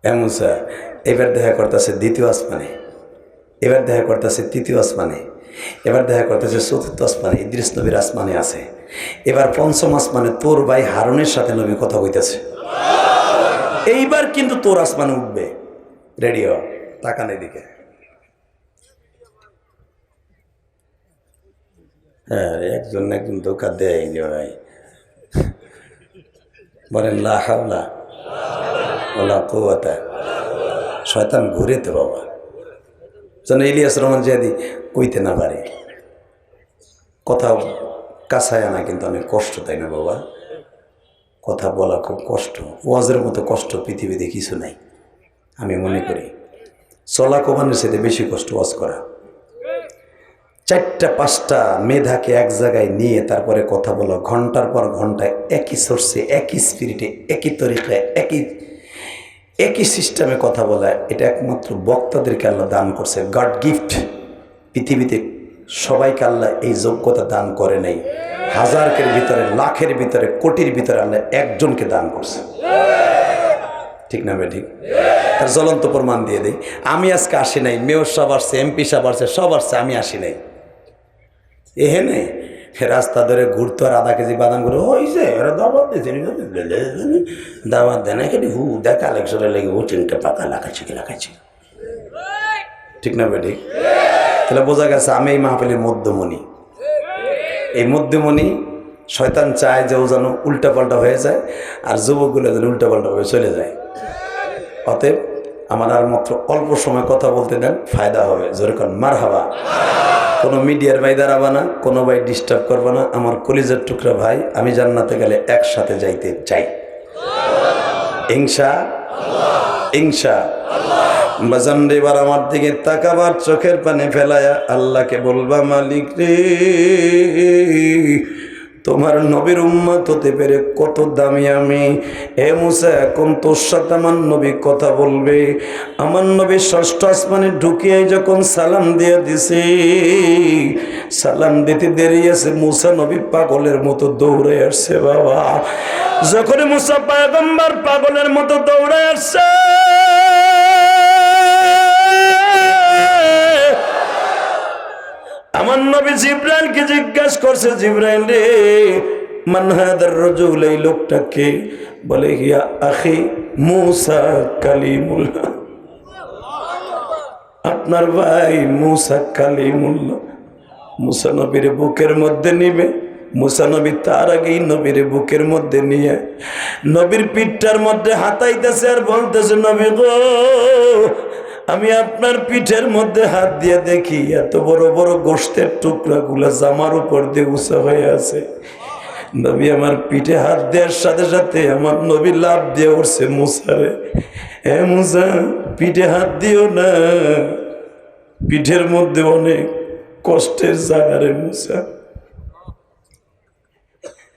হ্যাঁ মুসা, এবার দেখা করতেছে 2য় আসমানে, এবার দেখা করতেছে 3য় আসমানে, এবার দেখা করতেছে 4র্থ আসমানে, ইদ্রিস নবীর আসমানে আছে। এবার 5ম আসমানে তোর ভাই হারুনের সাথে নবী কথা কইতেছে। এইবার কিন্তু তোর আসমানে উঠবে। রেডিও তাকান এদিকে। হ্যাঁ, একজন ধোকা দেয় ভাই। বলেন লা হাওলা ওয়ালা কুওয়াতা। শয়তান ঘুরে তো বাবা, যেন ইলিয়াস রহমান জিয়াদি কইতে না পারে। কথা কাছায় আনা কিন্তু অনেক কষ্ট, তাই না বাবা? কথা বলা খুব কষ্ট। ওয়াজের মতো কষ্ট পৃথিবীতে কিছু নাই আমি মনে করি। চলা কমানোর সাথে বেশি কষ্ট ওয়াজ করা। 4টা-5টা মেধাকে এক জায়গায় নিয়ে তারপরে কথা বলা, ঘন্টার পর ঘন্টা একই সোর্সে, একই স্পিরিটে, একই তরিকায়, একই সিস্টেমে কথা বলা, এটা একমাত্র বক্তাদেরকে আল্লাহ দান করছে। God gift. পৃথিবীতে সবাইকে আল্লাহ এই যোগ্যতা দান করে নাই। হাজারের ভিতরে, লাখের ভিতরে, কোটির ভিতরে আল্লাহ একজনকে দান করছে। ঠিক না ভাই? ঠিক। তার জ্বলন্ত প্রমাণ দিয়ে দেই। আমি আজকে আসি নাই, মেয়র সাহেব আসছে, এমপি সাহেব আসছে, সব আসছে, আমি আসি নাই। এহেনে রাস্তা ধরে ঘুরতো আর আধা কেজি বাদাম করে হয়েছে, এরা দাবাত দিয়েছে, দাবাত দেয় না, এখানে হু দেখ কালেকশনের লেগে ও 3টা পাকা লাগাচ্ছি। ঠিক না ভাই? ঠিক। তাহলে বোঝা গেছে আমি এই মাহফিলের মধ্যমণি। এই মধ্যমণি শয়তান চায় যে ও যেন উল্টাপাল্টা হয়ে যায়, আর যুবকগুলো যেন উল্টাপাল্টা হয়ে চলে যায়। অতএব আমার আর মাত্র অল্প সময় কথা বলতে দেন, ফায়দা হবে। যেরকম মারহাবা। কোনো মিডিয়ার ভাই দাঁড়াবা না, কোনো ভাই ডিস্টার্ব করবা না। আমার কলিজার টুকরা ভাই, আমি জান্নাতে গেলে একসাথে যাইতে চাই ইনশা ইনশা। বাজান রে, এবার আমার দিকে তাকাবার, চোখের পানি ফেলায়া আল্লাহকে বলবা, মালিক রে, তোমার নবীর উম্মত হতে পেরে কত দামি আমি। হে মুসা, এখন তোর সাথে আমার নবী কথা বলবে। আমার নবী ষষ্ঠ আসমানে ঢুকিয়ে যখন সালাম দিয়ে দিছে, সালাম দিতে দেরি আছে, মুসা নবী পাগলের মতো দৌড়ে আসছে। বাবা, যখন মুসা পয়গম্বর পাগলের মতো দৌড়ে আসছে, আমার নবী জিব্রাইলকে জিজ্ঞাসা করছে, জিব্রাইল রে, মান হাদার রাজুল, এই লোকটাকে? বলে, ইয়া আখি মুসা কালিমুল্লাহ, আপনার ভাই মুসা কালিমুল্লাহ। মুসা নবীর বুকের মধ্যে নিবে। মুসা নবী তার আগেই নবীর বুকের মধ্যে নিয়ে নবীর পিঠটার মধ্যে হাতাইতেছে আর বলতেছে, নবী গো, আমি আপনার পিঠের মধ্যে হাত দিয়ে দেখি এত বড় বড় গোশতের টুকরা গুলা জামার উপর দিয়ে উঁচা হয়ে আছে। নবী আমার পিঠে হাত দেওয়ার সাথে সাথে আমার নবী লাভ দিয়ে উঠছে, মুসারে, হে মুসা, পিঠে হাত দিও না, পিঠের মধ্যে অনেক কষ্টের জায়গা রে মুসা।